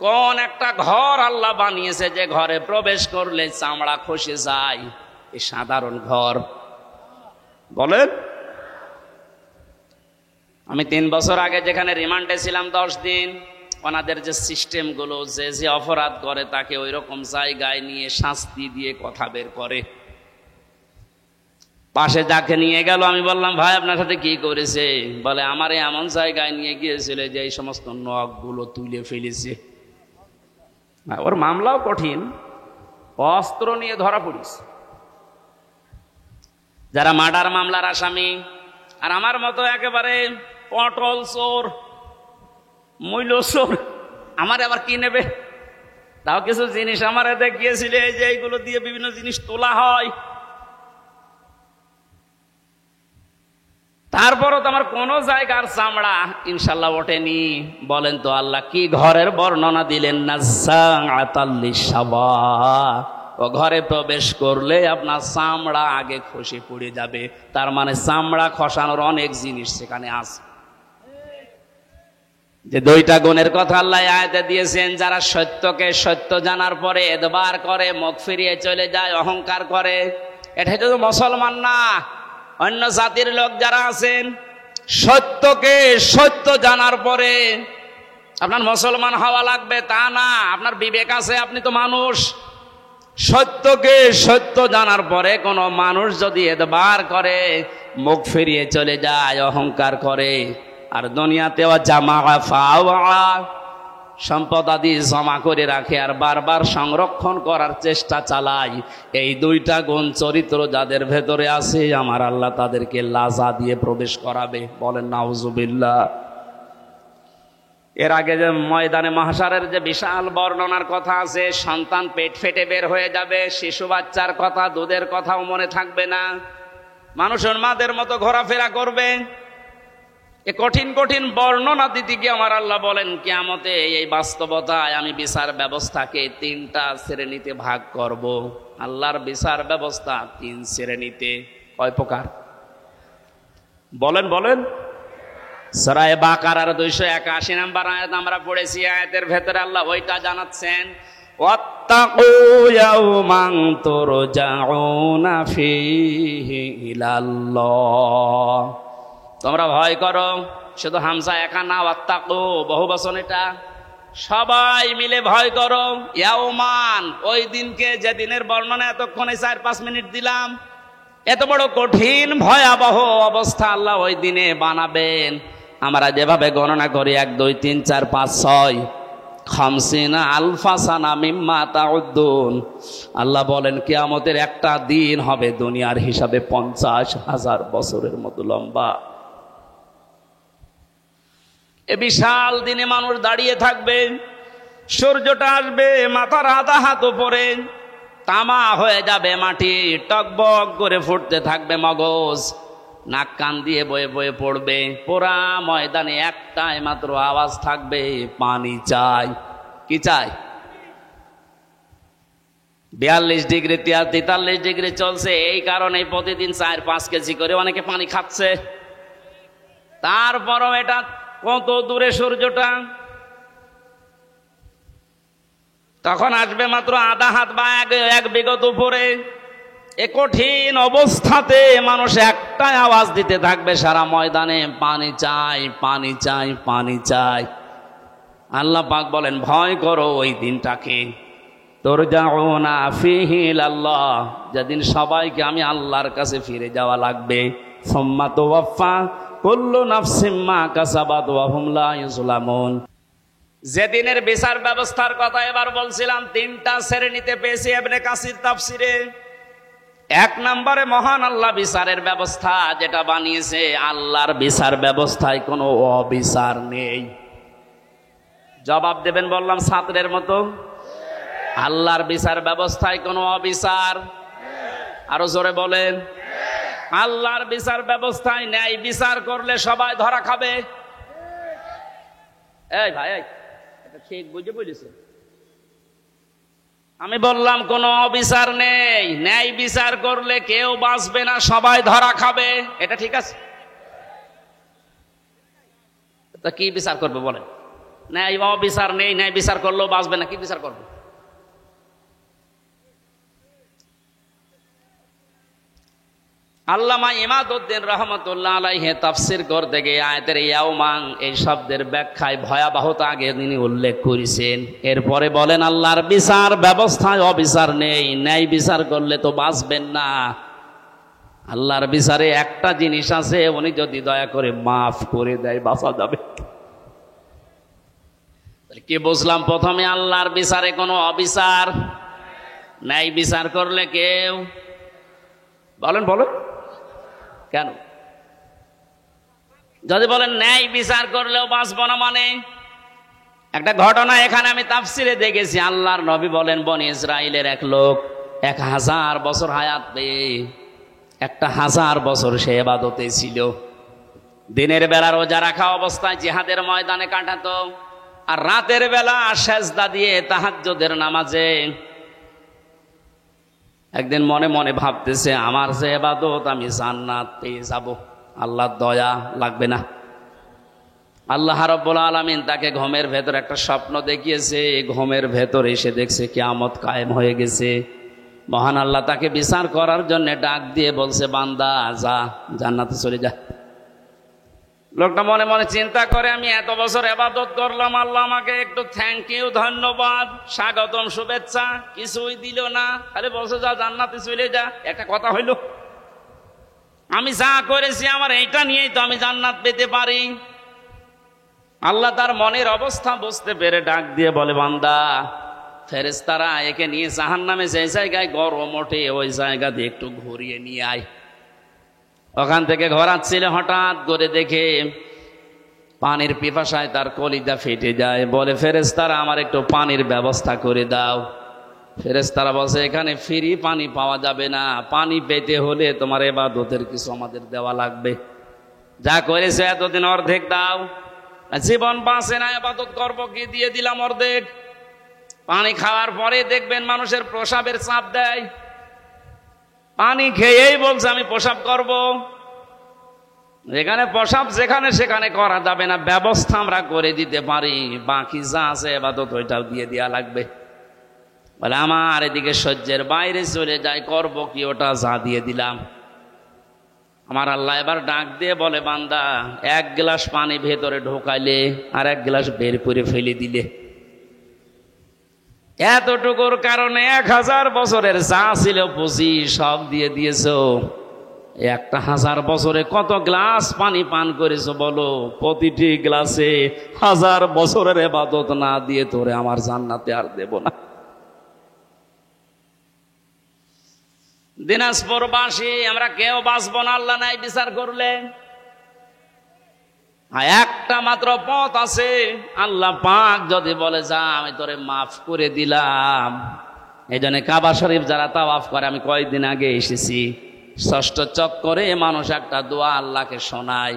কোন একটা ঘর আল্লাহ বানিয়েছে যে ঘরে প্রবেশ করলে চামড়া খসে যায়? এই সাধারণ ঘর? বলেন। আমি 3 বছর আগে যেখানে রিমান্ডে ছিলাম 10 দিন, ওনাদের যে সিস্টেমগুলো, যে যে অপরাধ করে তাকে ওই রকম জায়গায় নিয়ে শাস্তি দিয়ে কথা বের করে। পাশে যাকে নিয়ে গেল আমি বললাম ভাই আপনার সাথে কি করেছে? বলে আমার এমন জায়গায় নিয়ে গিয়েছিল যে এই সমস্ত নখগুলো তুলে ফেলেছে। ওর মামলাও কঠিন, অস্ত্র নিয়ে ধরা পড়েছে। যারা মার্ডার মামলার আসামি আর আমার মতো একেবারে পটল চোর, মূল্য চোর, আমার আবার কি নেবে? তাও কিছু জিনিস আমার দেখিয়েছিল যে এইগুলো দিয়ে বিভিন্ন জিনিস তোলা হয়। তারপরও তো আমার কোন জায়গার চামড়া ইনশাল্লাহ ওঠেনি। বলেন তো আল্লাহ কি ঘরের বর্ণনা দিলেন? নাযাআতাল লিশাওয়া, ও ঘরে প্রবেশ করলে আপনার চামড়া আগে খসে পড়ে যাবে। তার মানে চামড়া খসানোর অনেক জিনিস সেখানে আছে। যে দুইটা গুণের কথা আল্লাহ আয়াতে দিয়েছেন, যারা সত্যকে সত্য জানার পরে এদবার করে, মুখ ফিরিয়ে চলে যায়, অহংকার করে, এটা শুধু মুসলমান না, অন্য জাতির লোক যারা আছেন, সত্যকে সত্য জানার পরে আপনার মুসলমান হওয়া লাগবে তা না, আপনার বিবেক আছে, আপনি তো মানুষ। সত্যকে সত্য জানার পরে কোনো মানুষ যদি এদবার করে, মুখ ফিরিয়ে চলে যায়, অহংকার করে, আর দুনিয়াতেও জামা ফাওয়া, সম্পদ আদি জমা করে রাখে আর বারবার সংরক্ষণ করার চেষ্টা চালায়, এই দুইটা গুণ চরিত্র যাদের ভেতরে আছে আমার আল্লাহ তাদেরকে লাযা দিয়ে প্রবেশ করাবে। বলেন নাউযুবিল্লাহ। এর আগে যে ময়দানে মাহশারের যে বিশাল বর্ণনার কথা আছে, সন্তান পেট ফেটে বের হয়ে যাবে, শিশু বাচ্চার কথা, দুধের কথাও মনে থাকবে না, মানুষ উন্মাদের মতো ঘোরাফেরা করবে। এ কঠিন কঠিন বর্ণনা দিতে গিয়ে আমার আল্লাহ বলেন কিয়ামতে এই বাস্তবতায় আমি বিচার ব্যবস্থাকে 3টা শ্রেণীতে ভাগ করব। আল্লাহর বিচার ব্যবস্থা 3 শ্রেণীতে। কয় প্রকার? বলেন বলেন। সূরা বাকারার 281 নম্বর আয়াত আমরা পড়েছি। আয়াতের ভেতরে আল্লাহ ওইটা জানাচ্ছেন, ওয়াত্তাকু ইয়াওমান তুরজাউনা ফীহি ইলাল্লাহ। তোমরা ভয় করো, শুধু হামজা একা না, ওয়াত্তাকু বহু বচন এটা, সবাই মিলে ভয় করো। ইয়াউমান, ওই দিনকে, যে দিনের বর্ণনা এতক্ষণে 4-5 মিনিট দিলাম, এত বড় কঠিন ভয়াবহ অবস্থা আল্লাহ ওই দিনে বানাবেন। আমরা যেভাবে গণনা করি 1 2 3 4 5 6 খামসিনা আলফা সানা মিম্মা তাউদ্দুন, আল্লাহ বলেন কিয়ামতের একটা দিন হবে দুনিয়ার হিসাবে 50,000 বছরের মতো লম্বা। এ বিশাল দিনে মানুষ দাঁড়িয়ে থাকবে, সূর্যটা আসবে মাথার আধা হাত উপরে, তামা হয়ে যাবে মাটি, টকবক করে ফুটতে থাকবে মগজ, নাক কান দিয়ে বয়ে বয়ে পড়বে। পুরা ময়দানে একটাই মাত্র আওয়াজ থাকবে, পানি চাই। কি চাই? 42 ডিগ্রি 43 ডিগ্রি চলছে, এই কারণে প্রতিদিন 4-5 কেজি করে অনেকে পানি খাচ্ছে। তারপরও এটা কত দূরে সূর্যটা, তখন আসবে মাত্র আধা হাত বা এক বিঘত উপরে। এ কঠিন অবস্থাতে মানুষ একটাই আওয়াজ দিতে থাকবে সারা ময়দানে, পানি চাই, পানি চাই, পানি চাই। আল্লাহ পাক বলেন ভয় করো ওই দিনটাকে, তুরজাউনা ফীহি ইলাল্লাহ, যেদিন সবাইকে আমি আল্লাহর কাছে ফিরে যাওয়া লাগবে। সুম্মা তুওয়াফা কুল্লু নাফসিম মা কাসাবাত ওয়া হুম লা ইউজলামুন। যেদিনের বিচার ব্যবস্থার কথা এবার বলছিলাম, 3টা শ্রেণীতে পেয়েছি ইবনে কাসির তাফসিরে। 1 নম্বরে মহান আল্লাহ বিচারের ব্যবস্থা যেটা বানিয়েছে, আল্লাহর বিচার ব্যবস্থায় কোনো অবিচার নেই। জবাব দেবেন বললাম ছাত্রের মতো, আল্লাহর বিচার ব্যবস্থায় কোনো অবিচার। আরো জোরে বলেন, আল্লাহর বিচার ব্যবস্থায় ন্যায় বিচার করলে সবাই ধরা খাবে। এই ভাই, এটা ঠিক বুঝে বলেছে? আমি বললাম কোনো অবিচার নেই, ন্যায় বিচার করলে কেউ বাঁচবে না, সবাই ধরা খাবে। এটা ঠিক আছে? তা কি বিচার করবে বলেন? ন্যায় অবিচার নেই, ন্যায় বিচার করলেও বাঁচবে না, কি বিচার করবে? আল্লামা ইমাদউদ্দিন রহমতুল্লাহ আলাইহি তাফসীর করতে গিয়ে আয়াতের ইয়াউমান এই শব্দের ব্যাখ্যায় ভয়াবহতা আগে তিনি উল্লেখ করেছেন। এরপরে বলেন আল্লাহর বিচার ব্যবস্থায় অবিচার নেই, ন্যায় বিচার করলে তো বাঁচবেন না। আল্লাহর বিচারে একটা জিনিস আছে, উনি যদি দয়া করে মাফ করে দেয় বাঁচা যাবে। কি বুঝলাম? প্রথমে আল্লাহর বিচারে কোনো অবিচার, ন্যায় বিচার করলে কেউ, বলেন বলেন কেন? যদি বলেন ন্যায় বিচার করলেও বাঁচব না, মানে একটা ঘটনা এখানে আমি তাফসিরে দেখেছি। আল্লাহর নবী বলেন বনি ইসরাইলের এক লোক 1000 বছর হায়াত পেয়ে 1000 বছর সে ইবাদতে ছিল। দিনের বেলা রোজা রাখা অবস্থায় জিহাদের ময়দানে কাটাতো, আর রাতের বেলা সেজদা দিয়ে তাহাজ্জুদের নামাজে। একদিন মনে মনে ভাবতেছে, আমার যে ইবাদত, আমি জান্নাত পেয়ে যাব, আল্লাহর দয়া লাগবে না। আল্লাহ রাব্বুল আলামিন তাকে ঘুমের ভেতর একটা স্বপ্ন দেখিয়েছে। ঘুমের ভেতর এসে দেখছে কিয়ামত কায়েম হয়ে গেছে। মহান আল্লাহ তাকে বিচার করার জন্য ডাক দিয়ে বলছে, বান্দা যা, জান্নাতে চলে যা। লোকটা মনে মনে চিন্তা করে, আমি এত বছর ইবাদত করলাম, আল্লাহ আমাকে একটু থ্যাংক ইউ, ধন্যবাদ, স্বাগতম, শুভেচ্ছা কিছুই দিল না, খালি বলছে যা জান্নাতে চলে যা। একটা কথা হইল, আমি যা করেছি আমার এইটা নিয়েই তো আমি জান্নাত পেতে পারি। আল্লাহ তার মনের অবস্থা বুঝতে পেরে ডাক দিয়ে বলে, বান্দা, ফেরেশতারা একে নিয়ে জাহান্নামে যে জায়গায় গরম ওঠে ওই জায়গা দিয়ে একটু ঘুরিয়ে নিয়ে আয়। ওখান থেকে ঘোরাচ্ছিল, হঠাৎ করে দেখে পানির পিপাসায় তার কলিজা ফেটে যায়। বলে, ফেরেশতারা আমার একটু পানির ব্যবস্থা করে দাও। ফেরেশতারা বলছে, এখানে ফ্রি পানি পাওয়া যাবে না, পানি পেতে হলে তোমার ইবাদতের কিছু আমাদের দেওয়া লাগবে। যা করেছে এতদিন অর্ধেক দাও। জীবন বাঁচে না, ইবাদত করবো কি, দিয়ে দিলাম অর্ধেক। পানি খাওয়ার পরে দেখবেন মানুষের প্রসাবের চাপ দেয়, পানি খেয়েই বলছে আমি প্রসাব করব। যেখানে প্রসাব যেখানে সেখানে করা যাবে না, ব্যবস্থা আমরা করে দিতে পারি, বাকি যা আছে ইবাদত ওইটাও দিয়ে দেওয়া লাগবে। বলে, আমার এদিকে সহ্যের বাইরে চলে যায়, করব কি, ওটা যা দিয়ে দিলাম। আমার আল্লাহ এবার ডাক দিয়ে বলে, বান্দা, এক গ্লাস পানি ভেতরে ঢোকাইলে আর এক গ্লাস বের করে ফেলে দিলে, এতটুকুর কারণে 1000 বছরের যা ছিল পুঁজি সব দিয়ে দিয়েছো। 1000 বছরে কত গ্লাস পানি পান করেছো বলো? প্রতিটি গ্লাসে 1000 বছরের ইবাদত না দিয়ে তোরে আমার জান্নাতে আর দেব না। দিনাজপুরবাসী আমরা কেউ বাঁচবো না আল্লাহ নাই বিচার করলে। একটা মাত্র পথ আছে, আল্লাহ পাক যদি বলে যা আমি তোরে মাফ করে দিলাম। এই জন্য কাবা শরীফ যারা তাওয়াফ করে, আমি কয়েকদিন আগে এসেছি, 6ষ্ঠ চক্করে মানুষ একটা দোয়া আল্লাহকে শোনায়,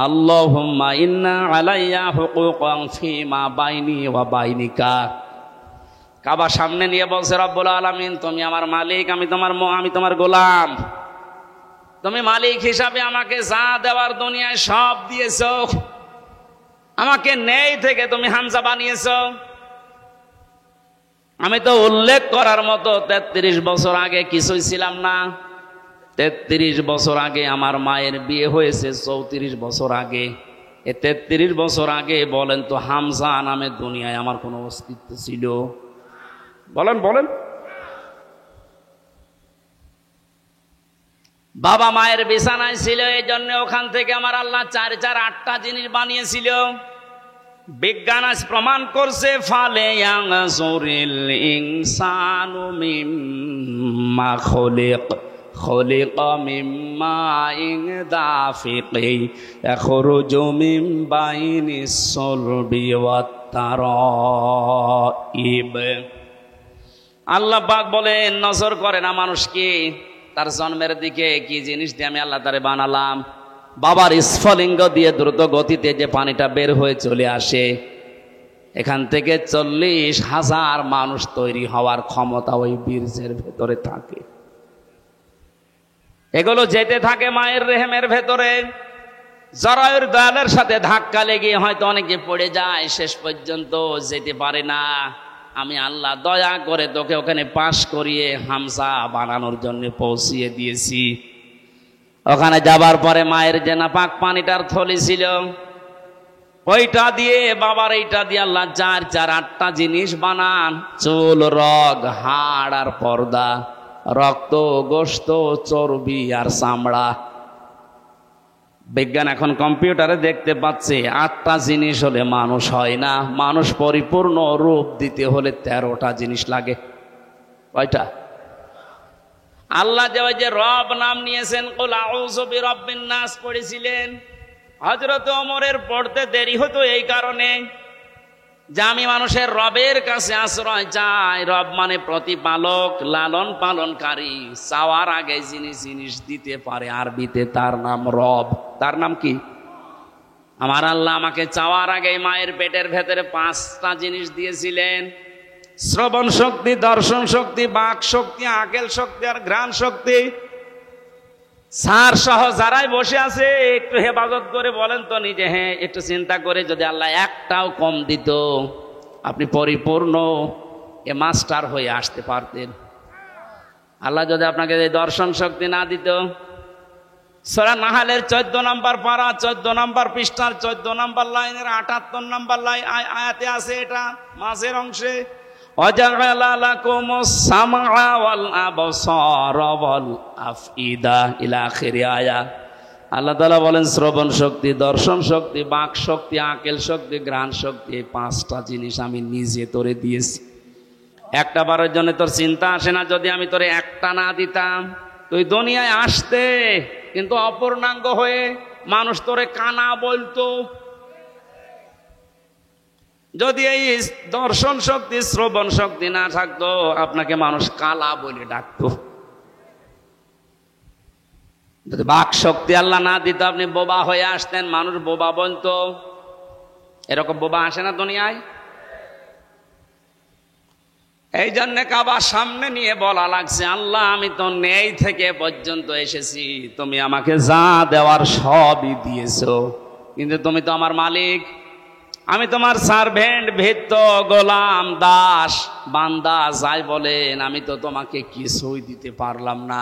আল্লাহুম্মা ইন্না আলাইয়া হুকুকান ফীমা বাইনি ওয়া বাইনিকা। কাবা সামনে নিয়ে বলছে, রব্বুল আলামিন তুমি আমার মালিক, আমি তোমার গোলাম। তুমি মালিক হিসাবে আমাকে যা দেওয়ার দুনিয়ায় সব দিয়েছো। আমাকে নেই থেকে তুমি হামজা বানিয়েছো। আমি তো উল্লেখ করার মতো 33 বছর আগে কিছুই ছিলাম না। 33 বছর আগে আমার মায়ের বিয়ে হয়েছে, 34 বছর আগে। 33 বছর আগে বলেন তো হামজা নামে দুনিয়ায় আমার কোনো অস্তিত্ব ছিল? বলেন বলেন। বাবা মায়ের বিছানায় ছিল, এই জন্য ওখান থেকে আমার আল্লাহ 4 8টা জিনিস বানিয়েছিল। বিজ্ঞান আজ প্রমাণ করছে, ফালে ইয়ানজুরিল ইনসানু মিম্মা খুলিকা মিম্মা ইন দাফিকি ইয়াখরুজু মিন বাইনিস সুলবি ওয়াত তারাইব। আল্লাহ পাক বলেন, নজর করে না মানুষকে তার জন্মের দিকে, কি জিনিস দিয়ে আমি আল্লাহ তারে বানালাম। বাবার স্ফলিঙ্গ দিয়ে দ্রুত গতিতে যে পানিটা বের হয়ে চলে আসে, এখান থেকে 40,000 মানুষ তৈরি হওয়ার ক্ষমতা ওই বীর্যের ভেতরে থাকে। এগুলো যেতে থাকে মায়ের রেহেমের ভেতরে, জরায়ুর দেয়ালের সাথে ধাক্কা লেগে হয়তো অনেকে পড়ে যায়, শেষ পর্যন্ত যেতে পারে না। আমি আল্লাহ দয়া করে তোকে ওখানে পাশ করিয়ে হামজা বানানোর জন্য পৌঁছিয়ে দিয়েছি। ওখানে যাবার পরে মায়ের যে নাপাক পানিটার থলি ছিল, ওইটা দিয়ে বাবার এইটা দিয়ে আল্লাহ 4 4 8টা জিনিস বানান। চুল, রগ, হাড় আর পর্দা, রক্ত, গোশত, চর্বি আর চামড়া। বিজ্ঞান এখন কম্পিউটারে দেখতে পাচ্ছে 8টা জিনিস হলে মানুষ হয় না। মানুষ পরিপূর্ণ রূপ দিতে হলে 13টা জিনিস লাগে। কয়টা? আল্লাহ যে রব নাম নিয়েছেন, কুল আউযু বিরাব্বিন নাস পড়েছিলেন, হযরত ওমরের পড়তে দেরি হতো এই কারণে যে আমি মানুষের রবের কাছে আশ্রয় চাই। রব মানে প্রতিপালক, লালন পালনকারী। চাওয়ার আগে যিনি জিনিস দিতে পারে, আরবিতে তার নাম রব। তার নাম কি? আমার আল্লাহ আমাকে চাওয়ার আগে মায়ের পেটের ভেতরে 5টা জিনিস দিয়েছিলেন: শ্রবণ শক্তি, দর্শন শক্তি, বাক শক্তি, আকেল শক্তি আর ঘ্রাণ শক্তি। সার সহ যারাই বসে আছে একটু হেফাজত করে বলেন তো নিজে, হ্যাঁ একটু চিন্তা করে, যদি আল্লাহ একটাও কম দিত আপনি পরিপূর্ণ এ মাস্টার হয়ে আসতে পারতেন। আল্লাহ যদি আপনাকে এই দর্শন শক্তি না দিত, সূরা নাহালের 14 নম্বর পারা, 14 নম্বর পৃষ্ঠার 14 নম্বর লাইনের 78 নম্বর আয়াতে আছে, এটা মাঝের অংশে, ওয়াজআলা লাকুমুস সামআ ওয়াল আবসারা ওয়াল আফইদা ইলা আখির আয়াত। আল্লাহ তাআলা বলেন শ্রবণ শক্তি, দর্শন শক্তি, বাক শক্তি, আকেল শক্তি, ঘ্রাণ শক্তি, এই 5টা জিনিস আমি নিজে তোরে দিয়েছি। একটা বারের জন্য তোর চিন্তা আসে না যদি আমি তোরে একটা না দিতাম? তুই দুনিয়ায় আসতে কিন্তু অপূর্ণাঙ্গ হয়ে, মানুষ তোরে কানা বলতো। যদি এই দর্শন শক্তি, শ্রবণ শক্তি না থাকতো, আপনাকে মানুষ কালা বলে ডাকতো। যদি বাক শক্তি আল্লাহ না দিত, আপনি বোবা হয়ে আসতেন, মানুষ বোবা বলতো। এরকম বোবা আসে না দুনিয়ায়? এই জন্য কাবার সামনে নিয়ে বলা লাগছে, আল্লাহ আমি তো নেই থেকে পর্যন্ত এসেছি, তুমি আমাকে যা দেওয়ার সবই দিয়েছো, কিন্তু তুমি তো আমার মালিক, আমি তোমার সার্ভেন্ট, ভৃত্য, গোলাম, দাস, বান্দা যাই বলেন, আমি তো তোমাকে কিছুই দিতে পারলাম না।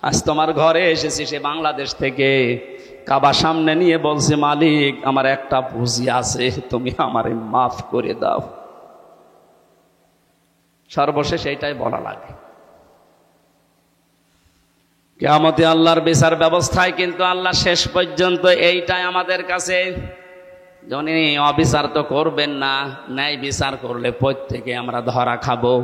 আজ তোমার ঘরে এসেছি সে বাংলাদেশ থেকে, কাবা সামনে নিয়ে বলছে, মালিক আমার একটা পুঁজি আছে, তুমি আমারে মাফ করে দাও। সর্বশেষ এইটাই বলা লাগে। কিয়ামতে আল্লাহর বিচার ব্যবস্থায় কিন্তু আল্লাহ শেষ পর্যন্ত এইটাই আমাদের কাছে, যিনি অবিচার তো করবেন না, ন্যায় বিচার করলে প্রত্যেকে আমরা ধরা খাবো।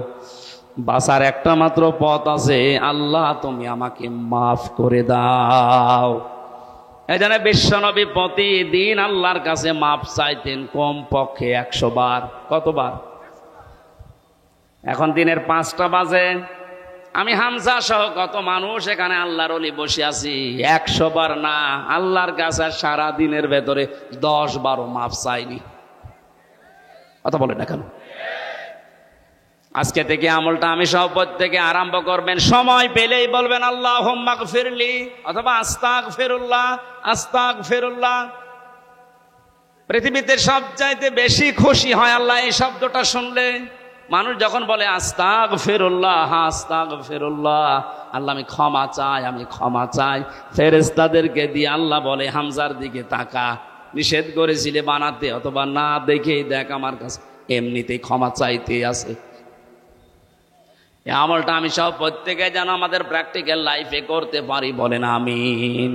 বাঁচার একটা মাত্র পথ আছে, আল্লাহ তুমি আমাকে মাফ করে দাও। এই জন্য বিশ্বনবী প্রতিদিন আল্লাহর কাছে মাফ চাইতেন কম পক্ষে 100 বার। কতবার? এখন দিনের 5টা বাজে, আমি হামজা সহ কত মানুষ এখানে আল্লাহর ওলি বসে আছি, 100 বার না, আল্লাহর কাছে সারা দিনের ভেতরে 10-12 মাফ চাইনি। কথা বলেন না কেন? আজকে থেকে আমলটা আমি সহ প্রত্যেকে আরম্ভ করবেন, সময় পেলেই বলবেন আল্লাহুম্মা গফিরলি অথবা আস্তাগফিরুল্লাহ, আস্তাগফিরুল্লাহ। পৃথিবীতে সবচাইতে বেশি খুশি হয় আল্লাহ এই শব্দটা শুনলে। মানুষ যখন বলে আস্তাগফিরুল্লাহ, আস্তাগফিরুল্লাহ, আল্লাহ আমি ক্ষমা চাই, আমি ক্ষমা চাই, ফেরেশতাদেরকে দিয়ে আল্লাহ বলে হামজার দিকে তাকা, নিষেধ করেছিলে বানাতে, অথবা না দেখেই দেখ আমার কাছে এমনিতেই ক্ষমা চাইতে আছে। এই আমলটা আমি সব প্রত্যেকে যেন আমাদের প্র্যাকটিক্যাল লাইফে করতে পারি, বলেন আমিন।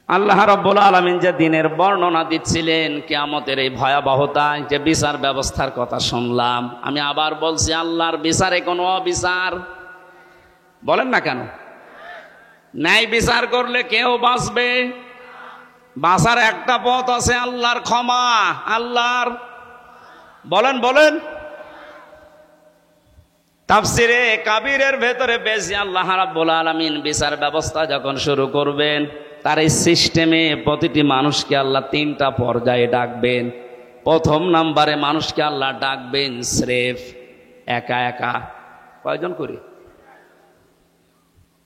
আল্লাহ রাব্বুল আলামিন যে দিনের বর্ণনা দিচ্ছিলেন কিয়ামতের এই ভয়াবহতায়, যে বিচার ব্যবস্থার কথা শুনলাম, আমি আবার বলছি আল্লাহর বিচারে কোনো অবিচার বলেন না কেন? ন্যায় বিচার করলে কেউ বাঁচবে? বাঁচার একটা পথ আছে, আল্লাহর ক্ষমা, আল্লাহর বলেন বলেন। তাফসিরে কাবীরের ভেতরে বেশি আল্লাহ রাব্বুল আলামিন বিচার ব্যবস্থা যখন শুরু করবেন, তার এই সিস্টেমে প্রতিটি মানুষকে আল্লাহ 3টা পর্যায়ে ডাকবেন। প্রথম নাম্বারে মানুষকে আল্লাহ ডাকবেন স্রেফ একা একা। কয়জন করে?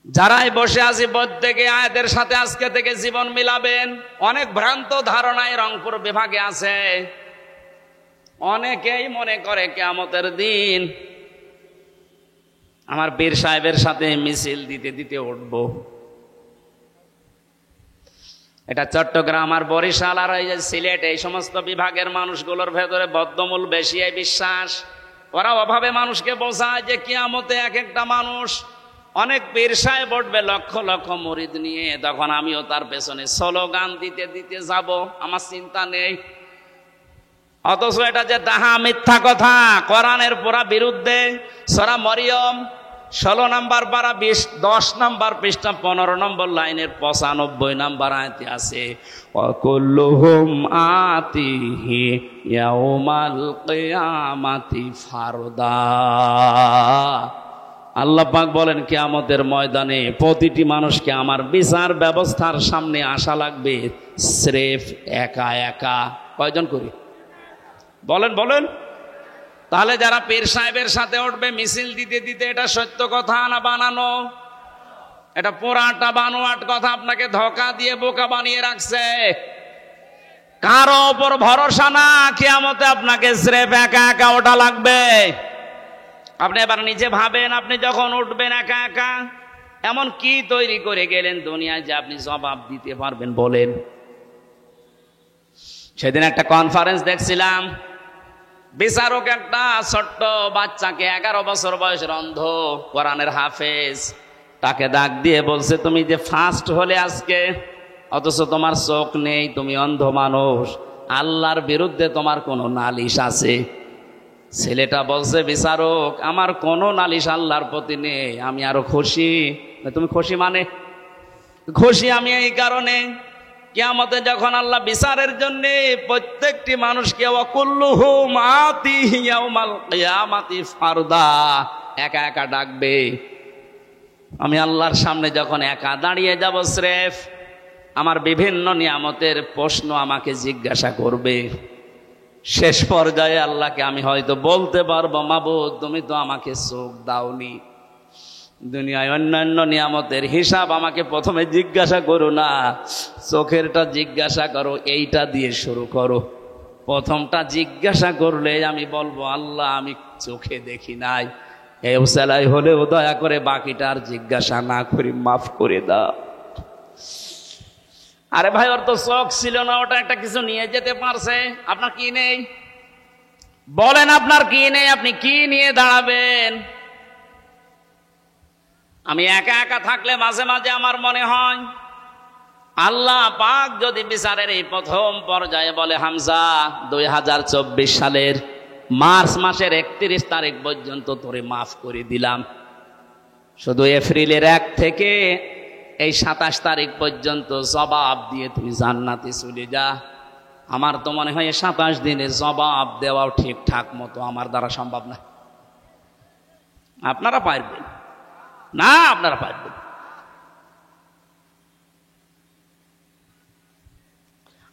যারাই বসে আছি প্রত্যেকে আয়াতের সাথে আজকে থেকে জীবন মিলাবেন। অনেক ভ্রান্ত ধারণায় রংপুর বিভাগে আছে, অনেকেই মনে করে কিয়ামতের দিন আমার পীর সাহেবের সাথে মিছিল দিতে দিতে উঠবো। এটা চট্টগ্রাম আর বরিশাল আর এই যে সিলেট, এই সমস্ত বিভাগের মানুষগুলোর ভেতরে বদ্ধমূল বেশি এই বিশ্বাস। ওরা অভাবে মানুষকে বোঝায় যে কিয়ামতে এক একটা মানুষ, অনেক পীর সাহেব উঠবে লক্ষ লক্ষ মুরিদ নিয়ে, তখন আমিও তার পেছনে স্লোগান দিতে দিতে যাব, আমার চিন্তা নেই। অথচ এটা যে ডাহা মিথ্যা কথা, কোরআনের পুরা বিরুদ্ধে। সূরা মরিয়ম 16 নম্বর পারা 10 নম্বর পৃষ্ঠা 15 নম্বর লাইনের 95 নম্বর আয়াতে আছে, ওয়াকুল্লুহুম আতিহি ইয়াউমাল কিয়ামাতি ফারদা। আল্লাহ পাক বলেন কিয়ামতের ময়দানে প্রতিটি মানুষকে আমার বিচার ব্যবস্থার সামনে আসা লাগবে স্রেফ একা একা। কয়জন করি? বলেন বলেন। তাহলে যারা পীর সাহেবের সাথে উঠবে মিছিল দিতে দিতে, এটা সত্য কথা না বানানো? এটা পুরাটা বানোয়াট কথা, আপনাকে ধোঁকা দিয়ে বোকা বানিয়ে রাখছে। কারো ওপর ভরসা না, কিয়ামতে আপনাকে স্রেফ একা একা ওঠা লাগবে। আপনি এবার নিজে ভাবেন, আপনি যখন উঠবেন একা একা, এমন কি তৈরি করে গেলেন দুনিয়ায় যে আপনি জবাব দিতে পারবেন? বলেন। সেদিন একটা কনফারেন্স দেখছিলাম, বিচারক একটা ছোট্ট বাচ্চাকে, 11 বছর বয়সের অন্ধ কোরআনের হাফেজ, তাকে ডাক দিয়ে বলছে, তুমি যে ফার্স্ট হলে আজকে, অথচ তোমার চোখ নেই, তুমি অন্ধ মানুষ, আল্লাহর বিরুদ্ধে তোমার কোনো নালিশ আছে? ছেলেটা বলছে, বিচারক আমার কোনো নালিশ আল্লাহর প্রতি নেই, আমি আরো খুশি। তুমি খুশি মানে? খুশি আমি এই কারণে, কিয়ামতে যখন আল্লাহ বিচারের জন্য প্রত্যেকটি মানুষকে ওয়াকুল্লুহুম আতিহি ইয়াউমাল কিয়ামাতি ফারদা একা একা ডাকবে, আমি আল্লাহর সামনে যখন একা দাঁড়িয়ে যাব স্রেফ, আমার বিভিন্ন নিয়ামতের প্রশ্ন আমাকে জিজ্ঞাসা করবে। শেষ পর্যায়ে আল্লাহকে আমি হয়তো বলতে পারবো, মাবুদ তুমি তো আমাকে চোখ দাওনি, দুনিয়ায় অন্যান্য নিয়ামতের হিসাব আমাকে প্রথমে জিজ্ঞাসা করো না, চোখেরটা জিজ্ঞাসা করো, এইটা দিয়ে শুরু করো। প্রথমটা জিজ্ঞাসা করলে আমি বলবো, আল্লাহ আমি চোখে দেখি নাই, এই উসিলাই হলেও দয়া করে বাকিটার জিজ্ঞাসা না করে মাফ করে দাও। আরে ভাই, ওর তো শখ ছিল না, ওটা একটা কিছু নিয়ে যেতে পারছে, আপনার কি নেই? বলেন আপনার কি নেই, আপনি কি নিয়ে দাঁড়াবেন? আমি একা একা থাকলে মাঝে মাঝে আমার মনে হয় আল্লাহ পাক যদি বিচারের এই প্রথম পর্যায়ে বলে, হামজা 2024 সালের মার্চ মাসের 31 তারিখ পর্যন্ত তোরে মাফ করে দিলাম, শুধু এপ্রিলের 1 থেকে এই 27 তারিখ পর্যন্ত জবাব দিয়ে তুমি জান্নাতে চলে যা। আমার তো মনে হয় 27 দিনে জবাব দেওয়াও ঠিকঠাক মতো আমার দ্বারা সম্ভব না। আপনারা পারবেন না? আপনারা পারবেন।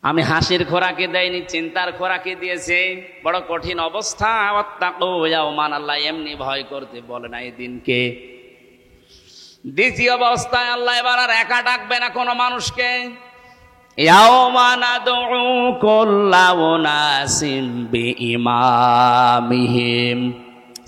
আমি হাসির খোরাকে দেয়নি, চিন্তার খোরাকে দিয়েছে। বড় কঠিন অবস্থা। আল্লাহ এমনি ভয় করতে বলে না এই দিনকে। দ্বিতীয় অবস্থায় আল্লাহ এবার আর একা ডাকবে না কোনো মানুষকে। ইয়াউমা নাদউ কুল্লা উনাসিন বিইমামিহিম,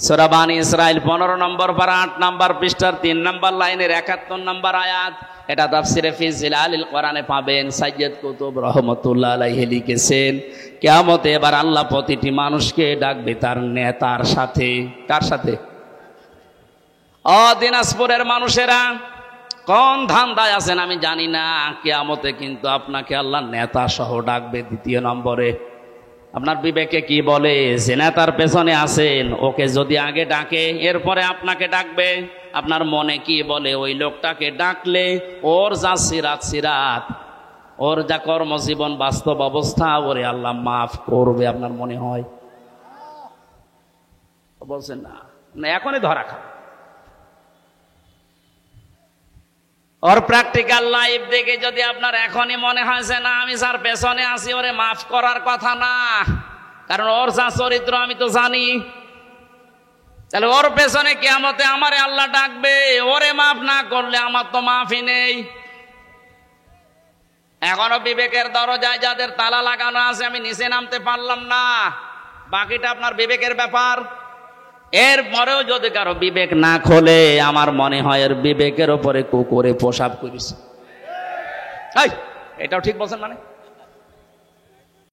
সূরা বানী ইসরাইল 15 নম্বর পারা 8 নম্বর পৃষ্ঠার 3 নম্বর লাইনের 71 নম্বর আয়াত। এটা তাফসিরে ফি জিলালিল কোরআনে পাবেন। সাইয়্যিদ কুতুব রহমাতুল্লাহ আলাইহি লিখেছেন, কিয়ামতে এবার আল্লাহ প্রতিটি মানুষকে ডাকবে তার নেতার সাথে। কার সাথে? ও দিনাজপুরের মানুষেরা, কোন ধান্দায় আছেন আমি জানি না, কিয়ামতে কিন্তু আপনাকে আল্লাহ নেতা সহ ডাকবে। দ্বিতীয় নম্বরে আপনার বিবেকে কি বলে? যে নেতার পেছনে আছেন ওকে যদি আগে ডাকে, এরপরে আপনাকে ডাকবে। আপনার মনে কি বলে? ওই লোকটাকে ডাকলে ওর যা সিরাত, ওর যা কর্মজীবন, বাস্তব অবস্থা, ওরে আল্লাহ মাফ করবে আপনার মনে হয়? বলছেন না, এখনই ধরা খা। ওর প্র্যাকটিক্যাল লাইফ দেখে যদি আপনার এখনই মনে হয় যে না, আমি যার পেছনে আছি ওরে মাফ করার কথা না, কারণ ওর যা চরিত্র আমি তো জানি, তাহলে ওর পেছনে কিয়ামতে আমারে আল্লাহ ডাকবে। ওরে মাফ না করলে আমার তো মাফই নেই। এখনো বিবেকের দরজায় যাদের তালা লাগানো আছে, আমি নিচে নামতে পারলাম না, বাকিটা আপনার বিবেকের ব্যাপার। এরপরেও যদি কারো বিবেক না খোলে, আমার মনে হয় এর বিবেকের ওপরে কুকুরে পোশাক করিস। এটাও ঠিক বলছেন মানে?